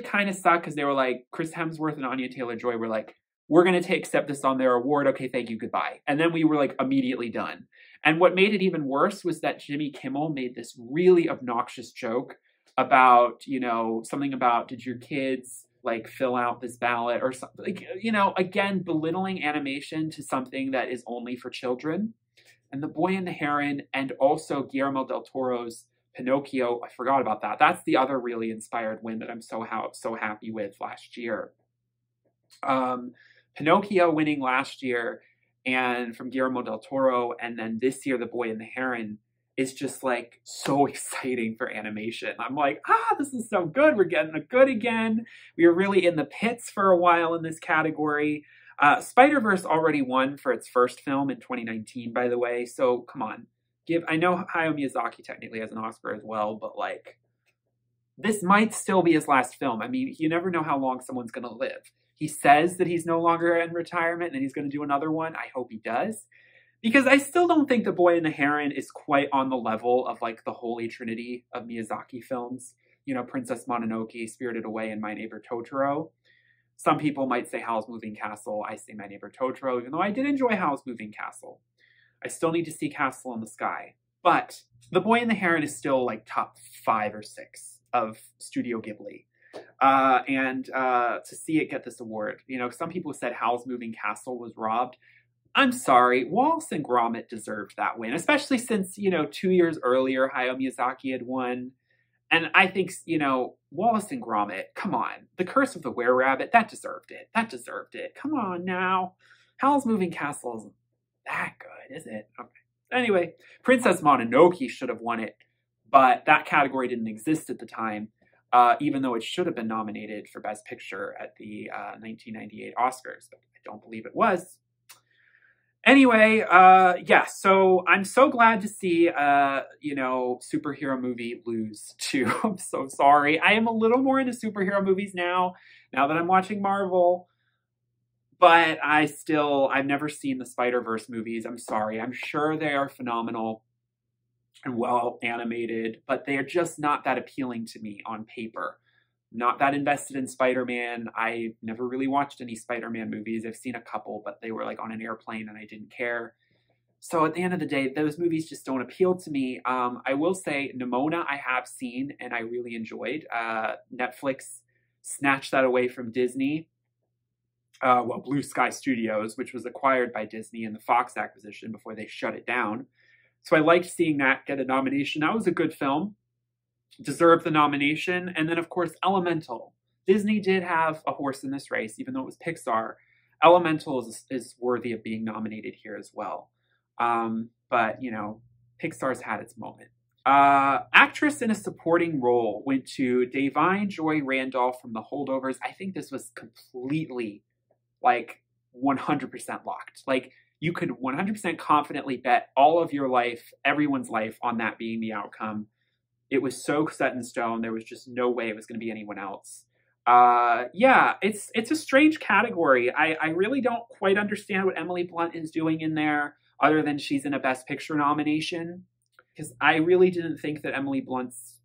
kind of suck, because they were like, Chris Hemsworth and Anya Taylor-Joy were like, we're going to accept this on their award. Okay, thank you, goodbye. And then we were like immediately done. And what made it even worse was that Jimmy Kimmel made this really obnoxious joke about, something about, did your kids like fill out this ballot or something, like, again, belittling animation to something that is only for children. And The Boy and the Heron, and also Guillermo del Toro's Pinocchio, I forgot about that. That's the other really inspired win that I'm so happy with last year. Pinocchio winning last year, and from Guillermo del Toro, and then this year The Boy and the Heron, is just like so exciting for animation. I'm like, this is so good. We're getting it good again. We were really in the pits for a while in this category. Spider-Verse already won for its first film in 2019, by the way. So come on, I know Hayao Miyazaki technically has an Oscar as well, but like, this might still be his last film. I mean, you never know how long someone's going to live. He says that he's no longer in retirement and he's going to do another one. I hope he does. Because I still don't think The Boy and the Heron is quite on the level of like the holy trinity of Miyazaki films. You know, Princess Mononoke, Spirited Away, and My Neighbor Totoro. Some people might say Howl's Moving Castle. I say My Neighbor Totoro, even though I did enjoy Howl's Moving Castle. I still need to see Castle in the Sky. But The Boy and the Heron is still like top 5 or 6 of Studio Ghibli. And to see it get this award, you know, some people said Howl's Moving Castle was robbed. I'm sorry, Wallace and Gromit deserved that win, especially since, you know, 2 years earlier, Hayao Miyazaki had won. And I think, you know, Wallace and Gromit, come on. The Curse of the Were-Rabbit, that deserved it. That deserved it. Come on now. Howl's Moving Castle isn't that good, is it? Okay. Anyway, Princess Mononoke should have won it, but that category didn't exist at the time, even though it should have been nominated for Best Picture at the 1998 Oscars, but I don't believe it was. Anyway, yeah, so I'm so glad to see, you know, superhero movie lose too. I'm so sorry. I am a little more into superhero movies now that I'm watching Marvel. But I've never seen the Spider-Verse movies. I'm sorry. I'm sure they are phenomenal and well animated, but they are just not that appealing to me on paper. Not that invested in Spider-Man. I never really watched any Spider-Man movies. I've seen a couple, but they were like on an airplane and I didn't care. So at the end of the day, those movies just don't appeal to me. I will say Nimona I have seen and I really enjoyed. Netflix snatched that away from Disney. Well, Blue Sky Studios, which was acquired by Disney in the Fox acquisition before they shut it down. So I liked seeing that get a nomination. That was a good film. Deserved the nomination. And then, of course, Elemental. Disney did have a horse in this race, even though it was Pixar. Elemental is worthy of being nominated here as well. But, you know, Pixar's had its moment. Actress in a supporting role went to Da'Vine Joy Randolph from The Holdovers. I think this was completely, like, 100% locked. Like, you could 100% confidently bet all of your life, everyone's life, on that being the outcome. It was so set in stone. There was just no way it was going to be anyone else. Yeah, it's a strange category. I really don't quite understand what Emily Blunt is doing in there, other than she's in a Best Picture nomination. Because I really didn't think that Emily Blunt's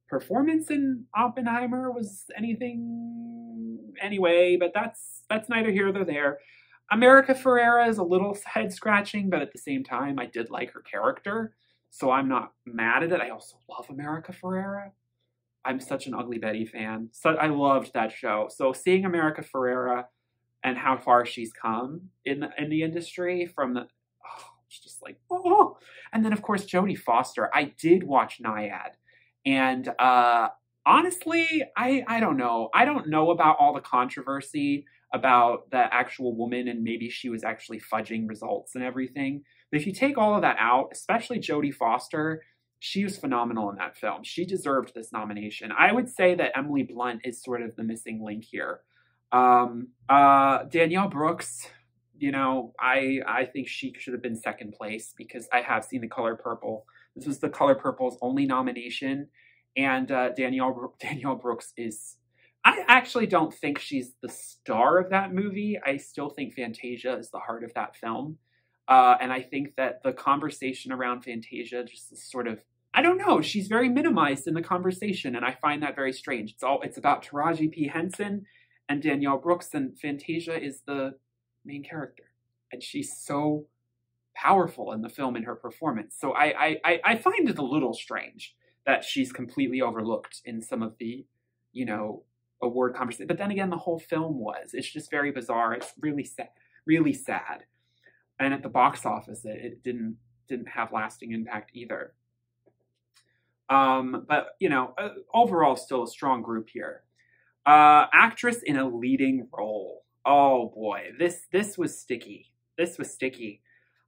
performance in Oppenheimer was anything anyway, but that's neither here nor there. America Ferrera is a little head-scratching, but at the same time, I did like her character, so I'm not mad at it. I also love America Ferrera. I'm such an Ugly Betty fan. So I loved that show. So seeing America Ferrera and how far she's come in the industry from the, it's just like, oh. And then, of course, Jodie Foster. I did watch Nyad. And honestly, I don't know. I don't know about all the controversy about the actual woman and maybe she was actually fudging results and everything. But if you take all of that out, especially Jodie Foster, she was phenomenal in that film. She deserved this nomination. I would say that Emily Blunt is sort of the missing link here. Danielle Brooks, you know, I think she should have been second place because I have seen The Color Purple. This was The Color Purple's only nomination. And Danielle Brooks is, I actually don't think she's the star of that movie. I still think Fantasia is the heart of that film. And I think that the conversation around Fantasia just is sort of, I don't know, she's very minimized in the conversation, and I find that very strange. It's about Taraji P. Henson and Danielle Brooks, and Fantasia is the main character. And she's so powerful in the film in her performance. So I find it a little strange that she's completely overlooked in some of the, you know, award conversation. But then again, the whole film was. It's just very bizarre. It's really sad. Really sad. And at the box office, it didn't have lasting impact either. But, you know, overall, still a strong group here. Actress in a leading role. Oh, boy. This was sticky. This was sticky.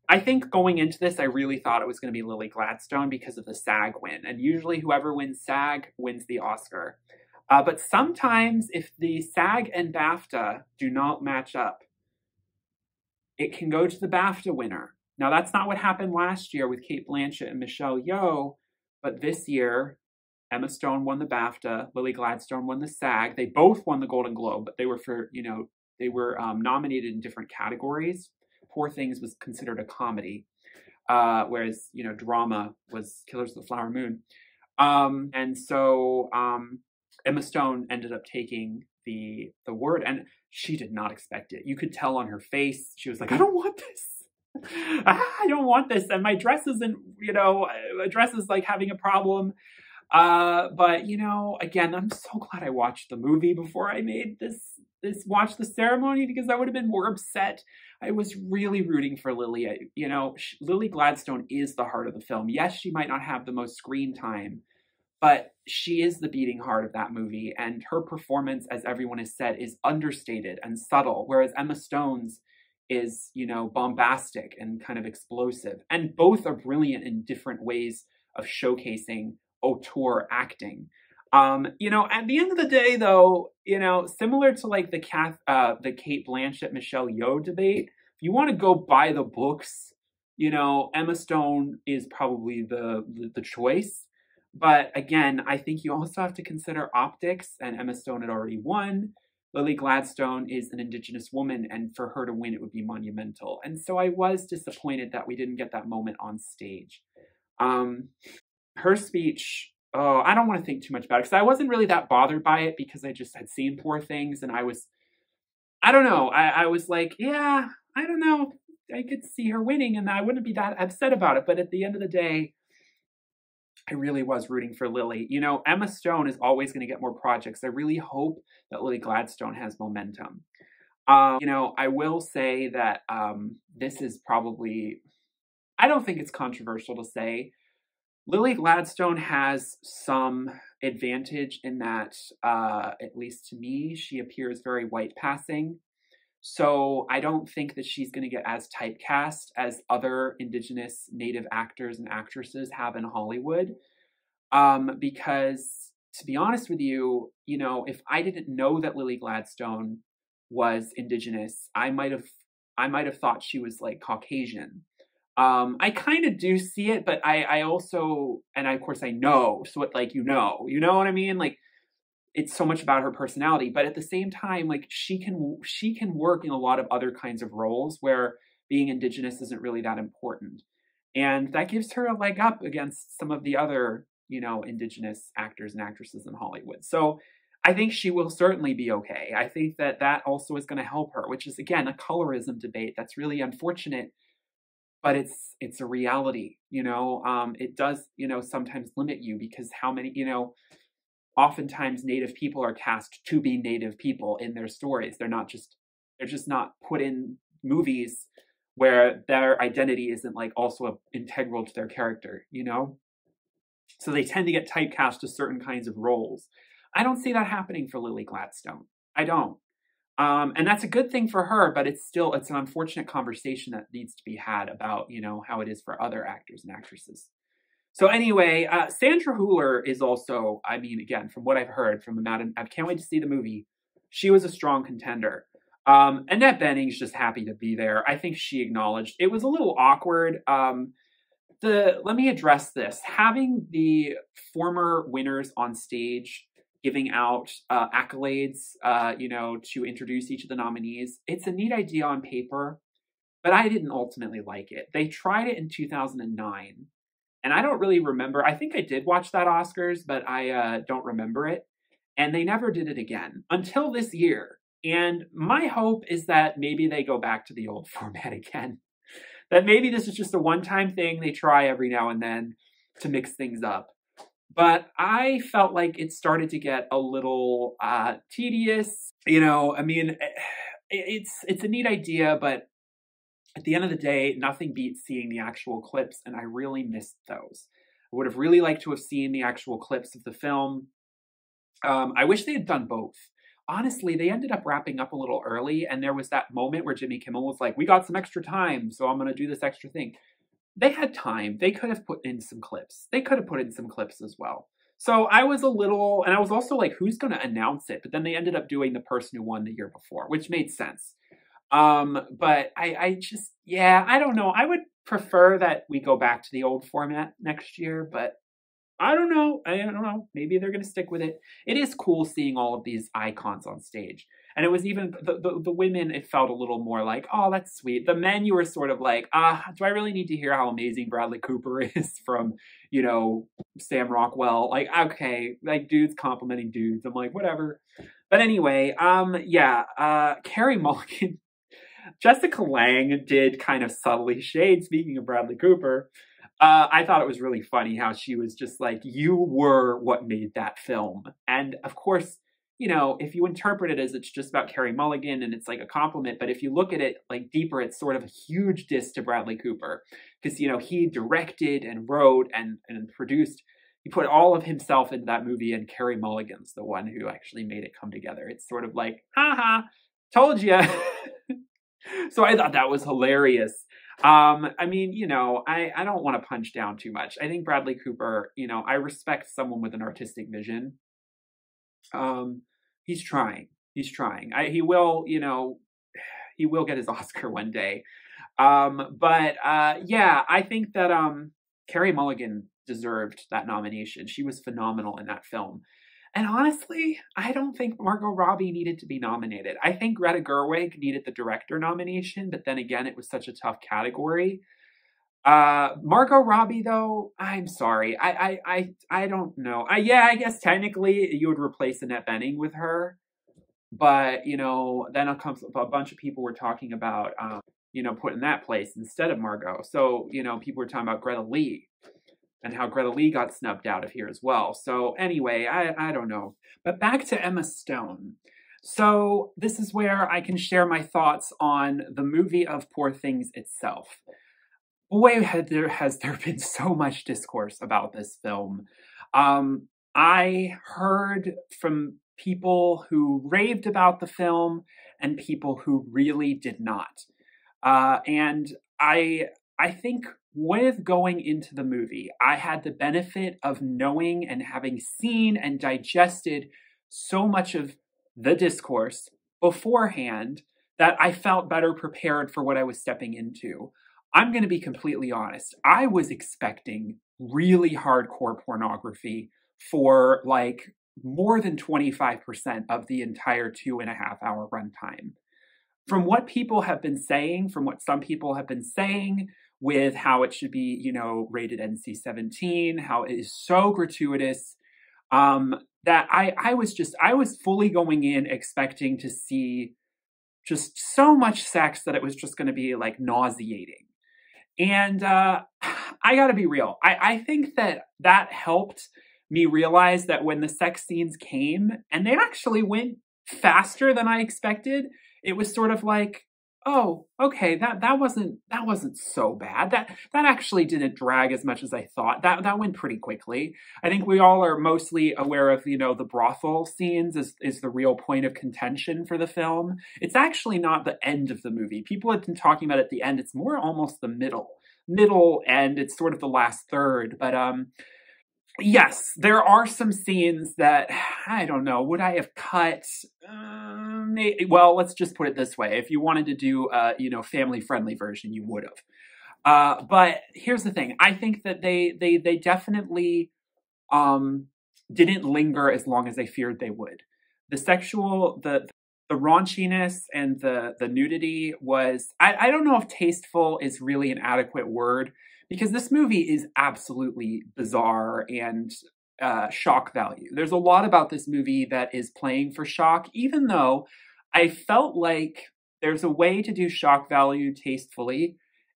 I think going into this, I really thought it was going to be Lily Gladstone because of the SAG win. And usually whoever wins SAG wins the Oscar. But sometimes if the SAG and BAFTA do not match up, it can go to the BAFTA winner. Now, that's not what happened last year with Cate Blanchett and Michelle Yeoh, but this year, Emma Stone won the BAFTA, Lily Gladstone won the SAG. They both won the Golden Globe, but they were nominated in different categories. Poor Things was considered a comedy, whereas, drama was Killers of the Flower Moon. And so Emma Stone ended up taking the word, and she did not expect it. You could tell on her face. She was like, I don't want this. I don't want this. And my dress isn't, my dress is like having a problem. But again, I'm so glad I watched the movie before I made watch the ceremony, because I would have been more upset. I was really rooting for Lily. Lily Gladstone is the heart of the film. Yes, she might not have the most screen time, but she is the beating heart of that movie. And her performance, as everyone has said, is understated and subtle, whereas Emma Stone's is, bombastic and kind of explosive. And both are brilliant in different ways of showcasing auteur acting. At the end of the day, though, similar to like the Cate Blanchett, Michelle Yeoh debate, if you want to go by the books, Emma Stone is probably the choice. But again, I think you also have to consider optics, and Emma Stone had already won. Lily Gladstone is an Indigenous woman, and for her to win, it would be monumental. And so I was disappointed that we didn't get that moment on stage. Her speech, I don't want to think too much about it, because I wasn't really that bothered by it, because I just had seen Poor Things, and I don't know. I was like, yeah, I don't know. I could see her winning, and I wouldn't be that upset about it. But at the end of the day, I really was rooting for Lily. Emma Stone is always going to get more projects. I really hope that Lily Gladstone has momentum. I will say that this is probably, I don't think it's controversial to say, Lily Gladstone has some advantage in that, at least to me, she appears very white passing. So I don't think that she's going to get as typecast as other Indigenous Native actors and actresses have in Hollywood. Because to be honest with you, if I didn't know that Lily Gladstone was Indigenous, I might have thought she was like Caucasian. I kind of do see it, but I also, and of course I know, so what, like, you know what I mean? Like, it's so much about her personality, but at the same time, like, she can work in a lot of other kinds of roles where being Indigenous isn't really that important. And that gives her a leg up against some of the other, Indigenous actors and actresses in Hollywood. So I think she will certainly be okay. I think that also is going to help her, which is, again, a colorism debate that's really unfortunate, but it's a reality. It does, sometimes limit you, because how many, oftentimes Native people are cast to be Native people in their stories. They're just not put in movies where their identity isn't like also integral to their character, So they tend to get typecast to certain kinds of roles. I don't see that happening for Lily Gladstone. I don't. And that's a good thing for her, but it's an unfortunate conversation that needs to be had about, how it is for other actors and actresses. So anyway, Sandra Hüller is also, again, from what I've heard from Madam, I can't wait to see the movie. She was a strong contender. Annette Bening's just happy to be there. I think she acknowledged it was a little awkward. Let me address this. Having the former winners on stage giving out accolades, to introduce each of the nominees, it's a neat idea on paper, but I didn't ultimately like it. They tried it in 2009. And I don't really remember. I think I did watch that Oscars, but I don't remember it. And they never did it again until this year. And my hope is that maybe they go back to the old format again. That maybe this is just a one-time thing they try every now and then to mix things up. But I felt like it started to get a little tedious. It's a neat idea, but at the end of the day, nothing beats seeing the actual clips, and I really missed those. I would have really liked to have seen the actual clips of the film. I wish they had done both. Honestly, they ended up wrapping up a little early, and there was that moment where Jimmy Kimmel was like, we got some extra time, so I'm going to do this extra thing. They had time. They could have put in some clips. They could have put in some clips as well. So I was a little, and I was also like, who's going to announce it? But then they ended up doing the person who won the year before, which made sense. But I don't know. I would prefer that we go back to the old format next year, but I don't know. I don't know. Maybe they're going to stick with it. It is cool seeing all of these icons on stage. And it was even, the women, it felt a little more like, oh, that's sweet. The men, you were sort of like, do I really need to hear how amazing Bradley Cooper is from, you know, Sam Rockwell? Like, okay, like dudes complimenting dudes. I'm like, whatever. But anyway, Carey Mulligan, Jessica Lange did kind of subtly shade, speaking of Bradley Cooper. I thought it was really funny how she was just like, you were what made that film. And of course, you know, if you interpret it as it's just about Carey Mulligan and it's like a compliment, but if you look at it like deeper, it's sort of a huge diss to Bradley Cooper. Because, you know, he directed and wrote and produced, he put all of himself into that movie, and Carey Mulligan's the one who actually made it come together. It's sort of like, haha, told ya. So I thought that was hilarious. I mean, you know, I don't want to punch down too much. I think Bradley Cooper, you know, I respect someone with an artistic vision. He's trying. He's trying. He will, you know, he will get his Oscar one day. Yeah, I think that Carey Mulligan deserved that nomination. She was phenomenal in that film. And honestly, I don't think Margot Robbie needed to be nominated. I think Greta Gerwig needed the director nomination, but then again, it was such a tough category. Margot Robbie, though, I'm sorry. I don't know. Yeah, I guess technically you would replace Annette Bening with her. But, you know, then a bunch of people were talking about, you know, putting that place instead of Margot. So, you know, people were talking about Greta Lee. And how Greta Lee got snubbed out of here as well. So anyway, I don't know. But back to Emma Stone. So this is where I can share my thoughts on the movie of Poor Things itself. Boy, has there been so much discourse about this film. I heard from people who raved about the film and people who really did not. And I think with going into the movie, I had the benefit of knowing and having seen and digested so much of the discourse beforehand that I felt better prepared for what I was stepping into. I'm going to be completely honest. I was expecting really hardcore pornography for like more than 25% of the entire 2.5-hour runtime. From what people have been saying, from what some people have been saying, with how it should be, you know, rated NC-17, how it is so gratuitous, that I was fully going in expecting to see just so much sex that it was just going to be like nauseating. And I gotta be real. I think that helped me realize that when the sex scenes came, and they actually went faster than I expected, it was sort of like, oh, okay, that wasn't so bad. That actually didn't drag as much as I thought. That went pretty quickly. I think we all are mostly aware of, you know, the brothel scenes is the real point of contention for the film. It's actually not the end of the movie. People have been talking about at the end. It's more almost the middle end. It's sort of the last third. But yes, there are some scenes that, I don't know, would I have cut? Well, let's just put it this way. If you wanted to do a, you know, family-friendly version, you would have. But here's the thing. I think that they definitely didn't linger as long as I feared they would. The raunchiness and the nudity was, I don't know if tasteful is really an adequate word, because this movie is absolutely bizarre and shock value. There's a lot about this movie that is playing for shock, even though I felt like there's a way to do shock value tastefully.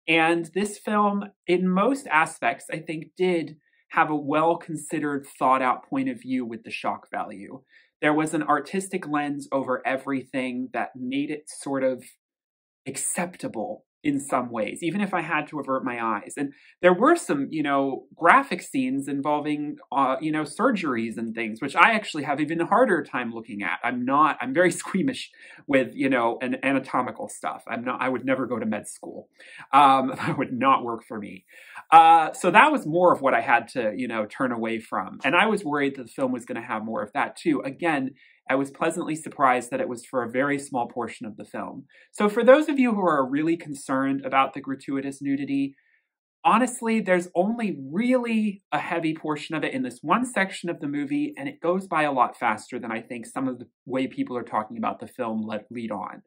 And this film, in most aspects, I think did have a well-considered, thought-out point of view with the shock value. There was an artistic lens over everything that made it sort of acceptable in some ways, even if I had to avert my eyes. And there were some, you know, graphic scenes involving, you know, surgeries and things, which I actually have even a harder time looking at. I'm very squeamish with, you know, an anatomical stuff. I would never go to med school. That would not work for me. So that was more of what I had to, you know, turn away from. And I was worried that the film was going to have more of that too. Again, I was pleasantly surprised that it was for a very small portion of the film. So for those of you who are really concerned about the gratuitous nudity, honestly, there's only really a heavy portion of it in this one section of the movie, and it goes by a lot faster than I think some of the way people are talking about the film lead on.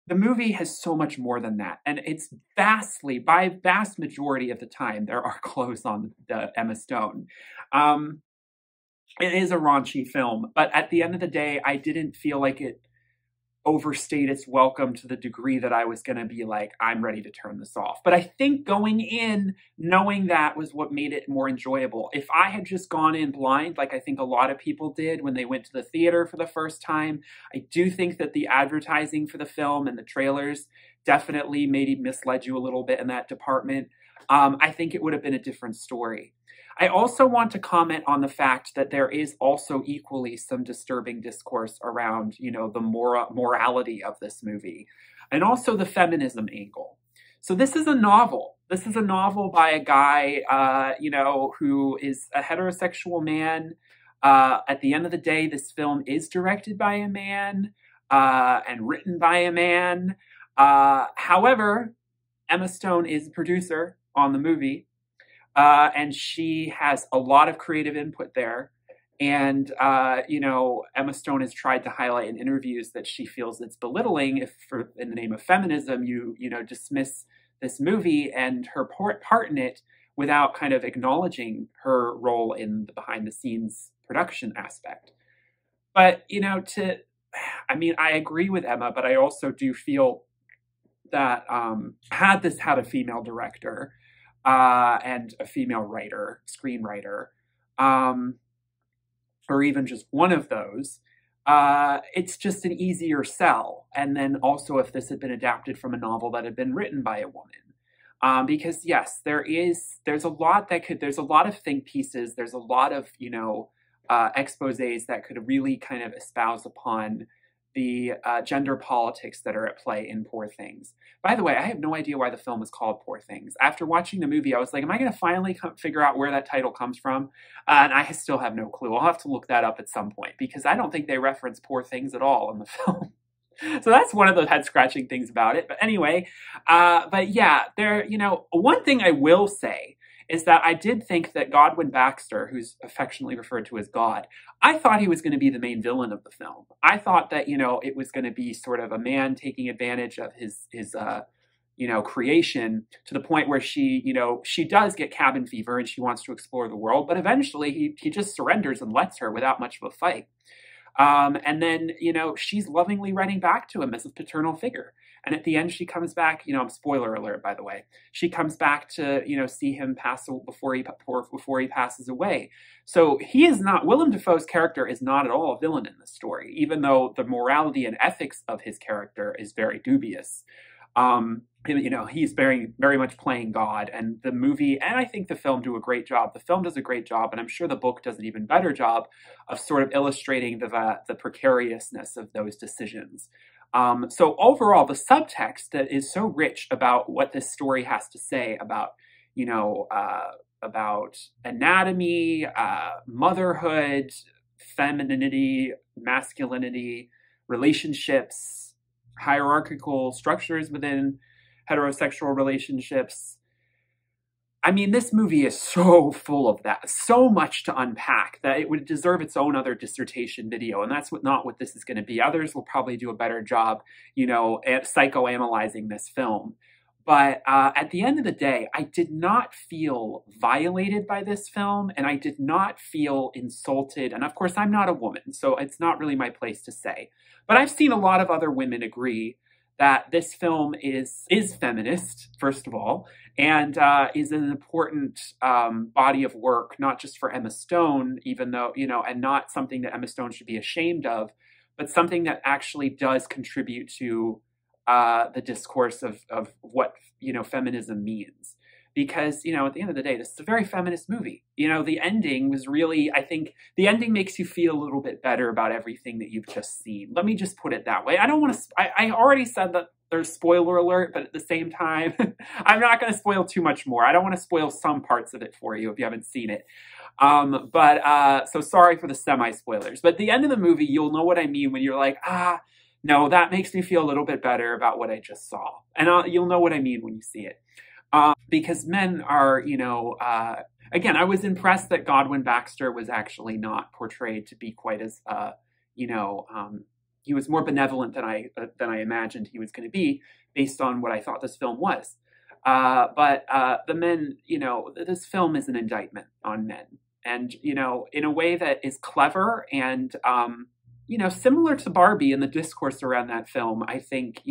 The movie has so much more than that, and it's by vast majority of the time, there are clothes on Emma Stone. It is a raunchy film, but at the end of the day, I didn't feel like it overstayed its welcome to the degree that I was going to be like, I'm ready to turn this off. But I think going in, knowing that was what made it more enjoyable. If I had just gone in blind, like I think a lot of people did when they went to the theater for the first time, I do think that the advertising for the film and the trailers definitely maybe misled you a little bit in that department. I think it would have been a different story. I also want to comment on the fact that there is also equally some disturbing discourse around, the morality of this movie, and also the feminism angle. So this is a novel. This is a novel by a guy, who is a heterosexual man. At the end of the day, this film is directed by a man and written by a man. However, Emma Stone is the producer on the movie. And she has a lot of creative input there. And, Emma Stone has tried to highlight in interviews that she feels it's belittling if, in the name of feminism, you dismiss this movie and her part in it without kind of acknowledging her role in the behind-the-scenes production aspect. But, I agree with Emma, but I also do feel that had this had a female director, and a female writer, screenwriter, or even just one of those, it's just an easier sell. And then also if this had been adapted from a novel that had been written by a woman. Because yes, there's a lot of think pieces, there's a lot of, exposés that could really kind of espouse upon the gender politics that are at play in Poor Things. By the way, I have no idea why the film is called Poor Things. After watching the movie, I was like, am I going to finally figure out where that title comes from? And I still have no clue. I'll have to look that up at some point, because I don't think they reference poor things at all in the film. So that's one of the head-scratching things about it. But anyway, but yeah, one thing I will say is that I did think that Godwin Baxter, who's affectionately referred to as God, I thought he was going to be the main villain of the film. I thought that, it was going to be sort of a man taking advantage of his creation to the point where she does get cabin fever and she wants to explore the world, but eventually he just surrenders and lets her without much of a fight. And then, she's lovingly writing back to him as a paternal figure. And at the end, she comes back, spoiler alert, by the way, she comes back to, see him pass before he passes away. So Willem Dafoe's character is not at all a villain in this story, even though the morality and ethics of his character is very dubious. He's very, very much playing God, and the movie, and I think the film do a great job. The film does a great job, and I'm sure the book does an even better job of sort of illustrating the precariousness of those decisions. So overall, the subtext that is so rich about what this story has to say about, about anatomy, motherhood, femininity, masculinity, relationships, hierarchical structures within heterosexual relationships. I mean, this movie is so full of that, so much to unpack that it would deserve its own other dissertation video. And that's not what this is going to be. Others will probably do a better job, at psychoanalyzing this film. But at the end of the day, I did not feel violated by this film, and I did not feel insulted. And of course, I'm not a woman, so it's not really my place to say. But I've seen a lot of other women agree that this film is feminist, first of all, and is an important body of work, not just for Emma Stone, even though, and not something that Emma Stone should be ashamed of, but something that actually does contribute to the discourse of what, feminism means. Because, at the end of the day, this is a very feminist movie. The ending was really, I think, the ending makes you feel a little bit better about everything that you've just seen. Let me just put it that way. I don't want to, I already said that there's spoiler alert, but at the same time, I'm not going to spoil too much more. I don't want to spoil some parts of it for you if you haven't seen it. So sorry for the semi-spoilers. But at the end of the movie, you'll know what I mean when you're like, no, that makes me feel a little bit better about what I just saw. And you'll know what I mean when you see it. Because men are, again, I was impressed that Godwin Baxter was actually not portrayed to be quite as, you know, um, he was more benevolent than I imagined he was going to be, based on what I thought this film was. But the men, this film is an indictment on men, and in a way that is clever and similar to Barbie and the discourse around that film. I think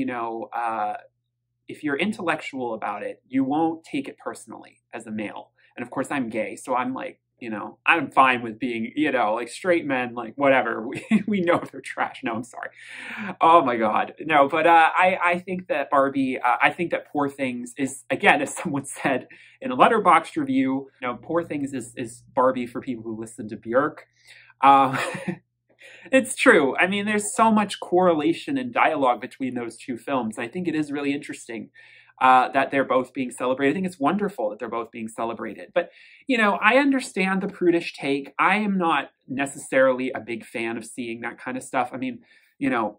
if you're intellectual about it, you won't take it personally as a male. And of course, I'm gay, so I'm like, I'm fine with being, like straight men, like whatever. We know they're trash. No, I'm sorry. Oh my God. No, but I think that Barbie, I think that Poor Things is, again, as someone said in a Letterboxd review, Poor Things is Barbie for people who listen to Björk. Um, It's true. I mean, there's so much correlation and dialogue between those two films. I think it is really interesting that they're both being celebrated. I think it's wonderful that they're both being celebrated. But, I understand the prudish take. I am not necessarily a big fan of seeing that kind of stuff. I mean,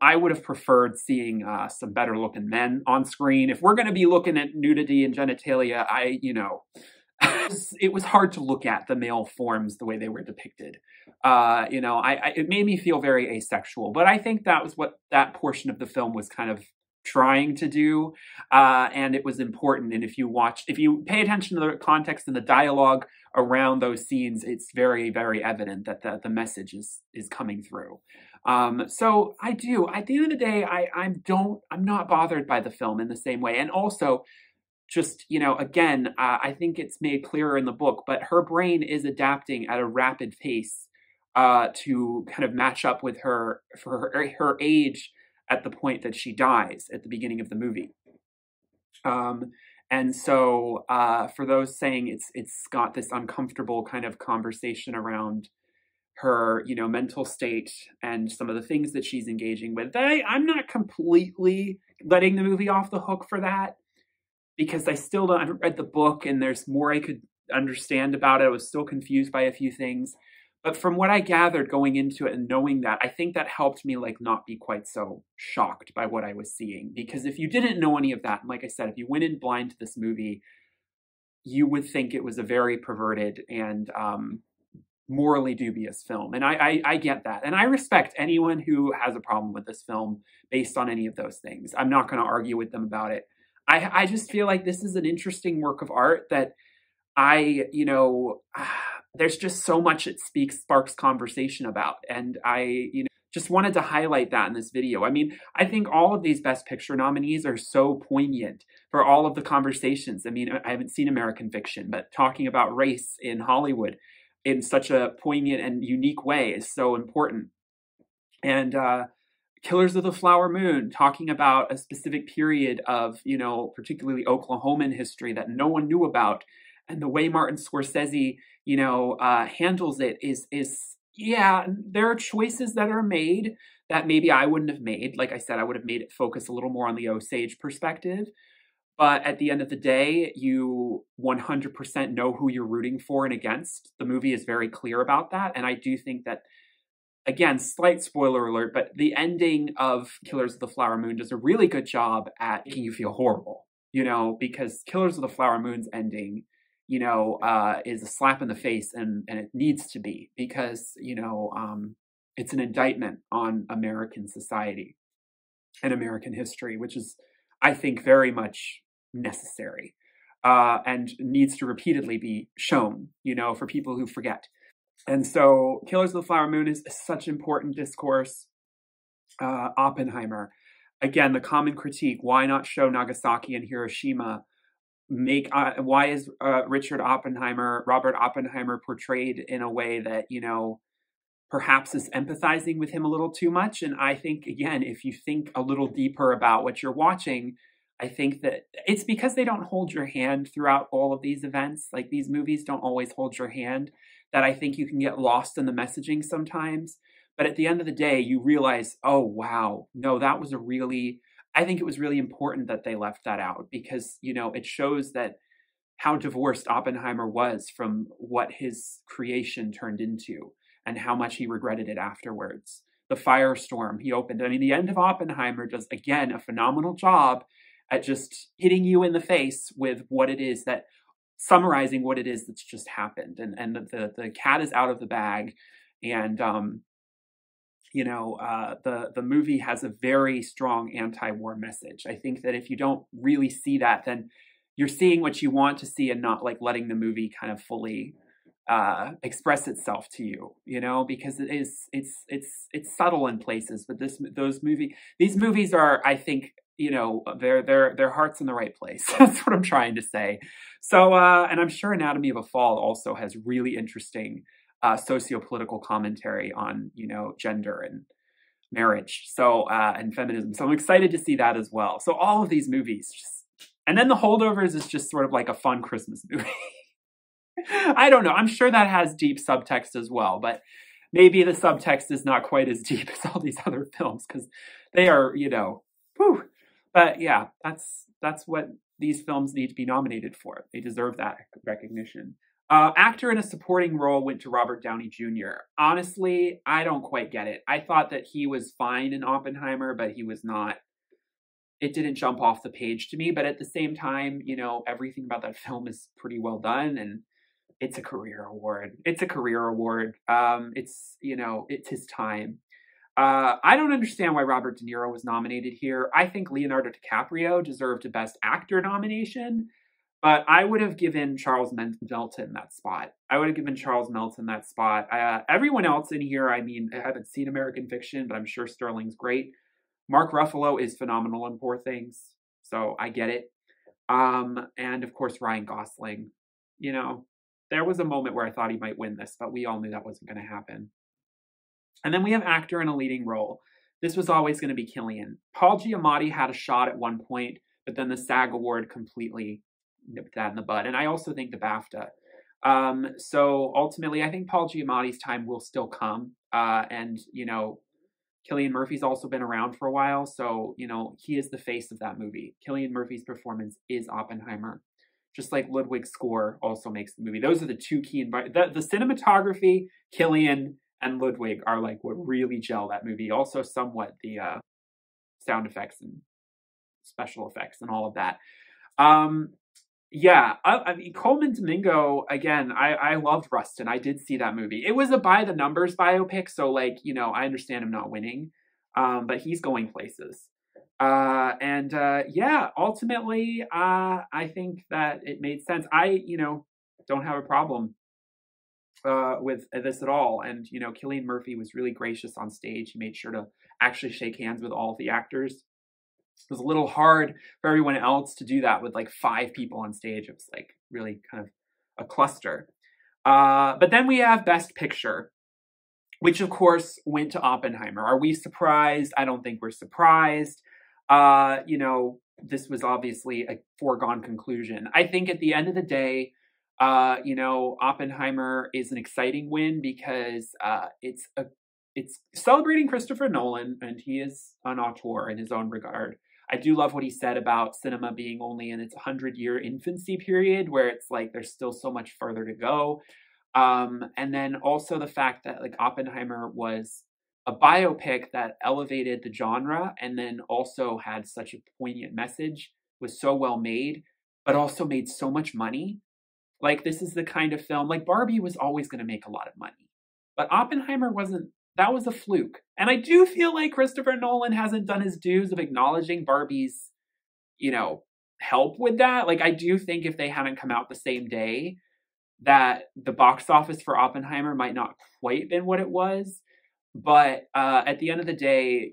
I would have preferred seeing some better looking men on screen. If we're going to be looking at nudity and genitalia, it was hard to look at the male forms the way they were depicted. It made me feel very asexual, but I think that was what that portion of the film was kind of trying to do. And it was important. And if you pay attention to the context and the dialogue around those scenes, it's very, very evident that the message is coming through. So at the end of the day, I'm not bothered by the film in the same way. And also, just, again, I think it's made clearer in the book, but her brain is adapting at a rapid pace to kind of match up with her age at the point that she dies at the beginning of the movie. And so for those saying it's got this uncomfortable kind of conversation around her, mental state and some of the things that she's engaging with, I'm not completely letting the movie off the hook for that, because I haven't read the book and there's more I could understand about it. I was still confused by a few things. But from what I gathered going into it and knowing that, I think that helped me not be quite so shocked by what I was seeing. Because if you didn't know any of that, and like I said, if you went in blind to this movie, you would think it was a very perverted and morally dubious film. And I get that. And I respect anyone who has a problem with this film based on any of those things. I'm not going to argue with them about it. I just feel like this is an interesting work of art that there's just so much it sparks conversation about. And I just wanted to highlight that in this video. I mean, I think all of these Best Picture nominees are so poignant for all of the conversations. I mean, I haven't seen American Fiction, but talking about race in Hollywood in such a poignant and unique way is so important. And Killers of the Flower Moon, talking about a specific period of, particularly Oklahoman history that no one knew about. And the way Martin Scorsese, handles it is, there are choices that are made that maybe I wouldn't have made. Like I said, I would have made it focus a little more on the Osage perspective. But at the end of the day, you 100% know who you're rooting for and against. The movie is very clear about that. And I do think that, again, slight spoiler alert, but the ending of Killers of the Flower Moon does a really good job at making you feel horrible, because Killers of the Flower Moon's ending, is a slap in the face, and it needs to be, because, it's an indictment on American society and American history, which is, I think, very much necessary and needs to repeatedly be shown, for people who forget. And so Killers of the Flower Moon is such important discourse. Oppenheimer, again, the common critique, why not show Nagasaki and Hiroshima? Why is Robert Oppenheimer portrayed in a way that, perhaps is empathizing with him a little too much? And I think, again, if you think a little deeper about what you're watching, I think that it's because they don't hold your hand throughout all of these events. Like, these movies don't always hold your hand, that I think you can get lost in the messaging sometimes. But at the end of the day, you realize, oh, wow, no, I think it was really important that they left that out, because, it shows that how divorced Oppenheimer was from what his creation turned into and how much he regretted it afterwards. The firestorm he opened. I mean, the end of Oppenheimer does, again, a phenomenal job at just hitting you in the face with what it is that, summarizing what it is that's just happened. And the cat is out of the bag. And, the movie has a very strong anti-war message. I think that if you don't really see that, then you're seeing what you want to see and not like letting the movie kind of fully express itself to you, because it's subtle in places. But these movies are, I think, their heart's in the right place. That's what I'm trying to say. So, and I'm sure Anatomy of a Fall also has really interesting socio-political commentary on, gender and marriage, and feminism. So I'm excited to see that as well. So all of these movies, and then The Holdovers is just sort of like a fun Christmas movie. I don't know. I'm sure that has deep subtext as well, but maybe the subtext is not quite as deep as all these other films because they are, whew. But yeah, that's what these films need to be nominated for. They deserve that recognition. Actor in a supporting role went to Robert Downey Jr. Honestly, I don't quite get it. I thought that he was fine in Oppenheimer, but he was not. It didn't jump off the page to me. But at the same time, everything about that film is pretty well done, and it's a career award. It's a career award. It's his time. I don't understand why Robert De Niro was nominated here. I think Leonardo DiCaprio deserved a Best Actor nomination, but I would have given Charles Melton that spot. Everyone else in here, I mean, I haven't seen American Fiction, but I'm sure Sterling's great. Mark Ruffalo is phenomenal in Poor Things, so I get it. And of course, Ryan Gosling. There was a moment where I thought he might win this, but we all knew that wasn't going to happen. And then we have actor in a leading role. This was always going to be Cillian. Paul Giamatti had a shot at one point, but then the SAG Award completely nipped that in the bud. And I also think the BAFTA. So ultimately, I think Paul Giamatti's time will still come. And Cillian Murphy's also been around for a while. So, he is the face of that movie. Cillian Murphy's performance is Oppenheimer. Just like Ludwig's score also makes the movie. Those are the two key the cinematography, Cillian, and Ludwig are like what really gel that movie. Also somewhat the sound effects and special effects and all of that. Yeah, I mean, Coleman Domingo, again, I loved Rustin. I did see that movie. It was a by the numbers biopic, so like, I understand him not winning, but he's going places. Yeah, ultimately, I think that it made sense. I, don't have a problem with this at all. And, Cillian Murphy was really gracious on stage. He made sure to actually shake hands with all of the actors. It was a little hard for everyone else to do that with like 5 people on stage. It was like really kind of a cluster. But then we have Best Picture, which of course went to Oppenheimer. Are we surprised? I don't think we're surprised. This was obviously a foregone conclusion. I think at the end of the day, Oppenheimer is an exciting win because it's celebrating Christopher Nolan, and he is an auteur in his own regard. I do love what he said about cinema being only in its 100-year infancy period, where it's like there's still so much further to go. And then also the fact that like Oppenheimer was a biopic that elevated the genre and then also had such a poignant message, was so well made, but also made so much money. Like, this is the kind of film, like Barbie was always going to make a lot of money, but Oppenheimer wasn't. That was a fluke. And I do feel like Christopher Nolan hasn't done his dues of acknowledging Barbie's, help with that. Like, I do think if they hadn't come out the same day, that the box office for Oppenheimer might not quite been what it was. But at the end of the day,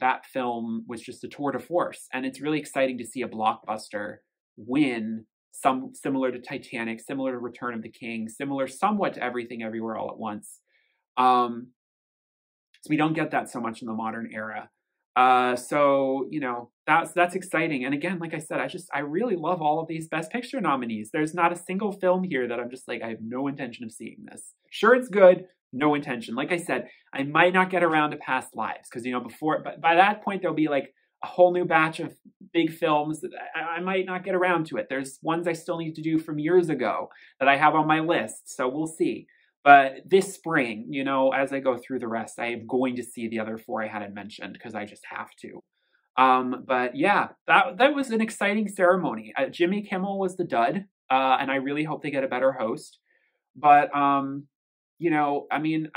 that film was just a tour de force. And it's really exciting to see a blockbuster win, some similar to Titanic, similar to Return of the King, similar somewhat to Everything Everywhere All at Once. So we don't get that so much in the modern era. So that's exciting. And again, like I said, I really love all of these Best Picture nominees. There's not a single film here that I'm just like, I have no intention of seeing this. Sure, it's good. No intention. Like I said, I might not get around to Past Lives because, but by that point, there'll be like a whole new batch of big films that I might not get around to it. There's ones I still need to do from years ago that I have on my list. So we'll see. But this spring, as I go through the rest, I am going to see the other 4 I hadn't mentioned because I just have to. But yeah, that was an exciting ceremony. Jimmy Kimmel was the dud, and I really hope they get a better host. But you know, I mean,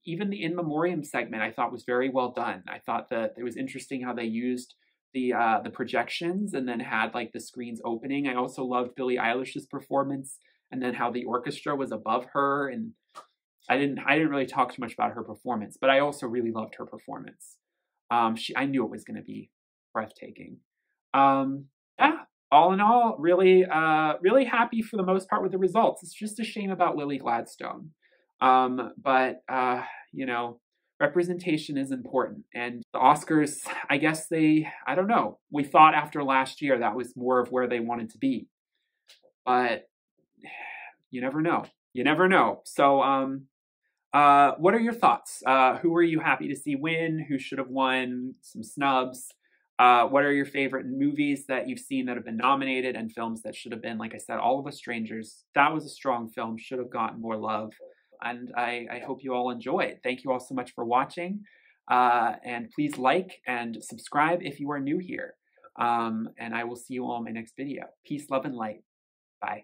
even the in memoriam segment I thought was very well done. I thought that it was interesting how they used the projections and then had like the screens opening. I also loved Billie Eilish's performance, and then how the orchestra was above her. And I didn't really talk too much about her performance, but I also really loved her performance. I knew it was going to be breathtaking. Yeah, all in all, really, really happy for the most part with the results. It's just a shame about Lily Gladstone. But you know, representation is important. And the Oscars, I guess I don't know. We thought after last year that was more of where they wanted to be. But you never know. You never know. So, what are your thoughts? Who are you happy to see win? Who should have won? Some snubs. What are your favorite movies that you've seen that have been nominated, and films that should have been, like I said, All of Us Strangers? That was a strong film, should have gotten more love. And I hope you all enjoy it. Thank you all so much for watching. And please like and subscribe if you are new here. And I will see you all in my next video. Peace, love, and light. Bye.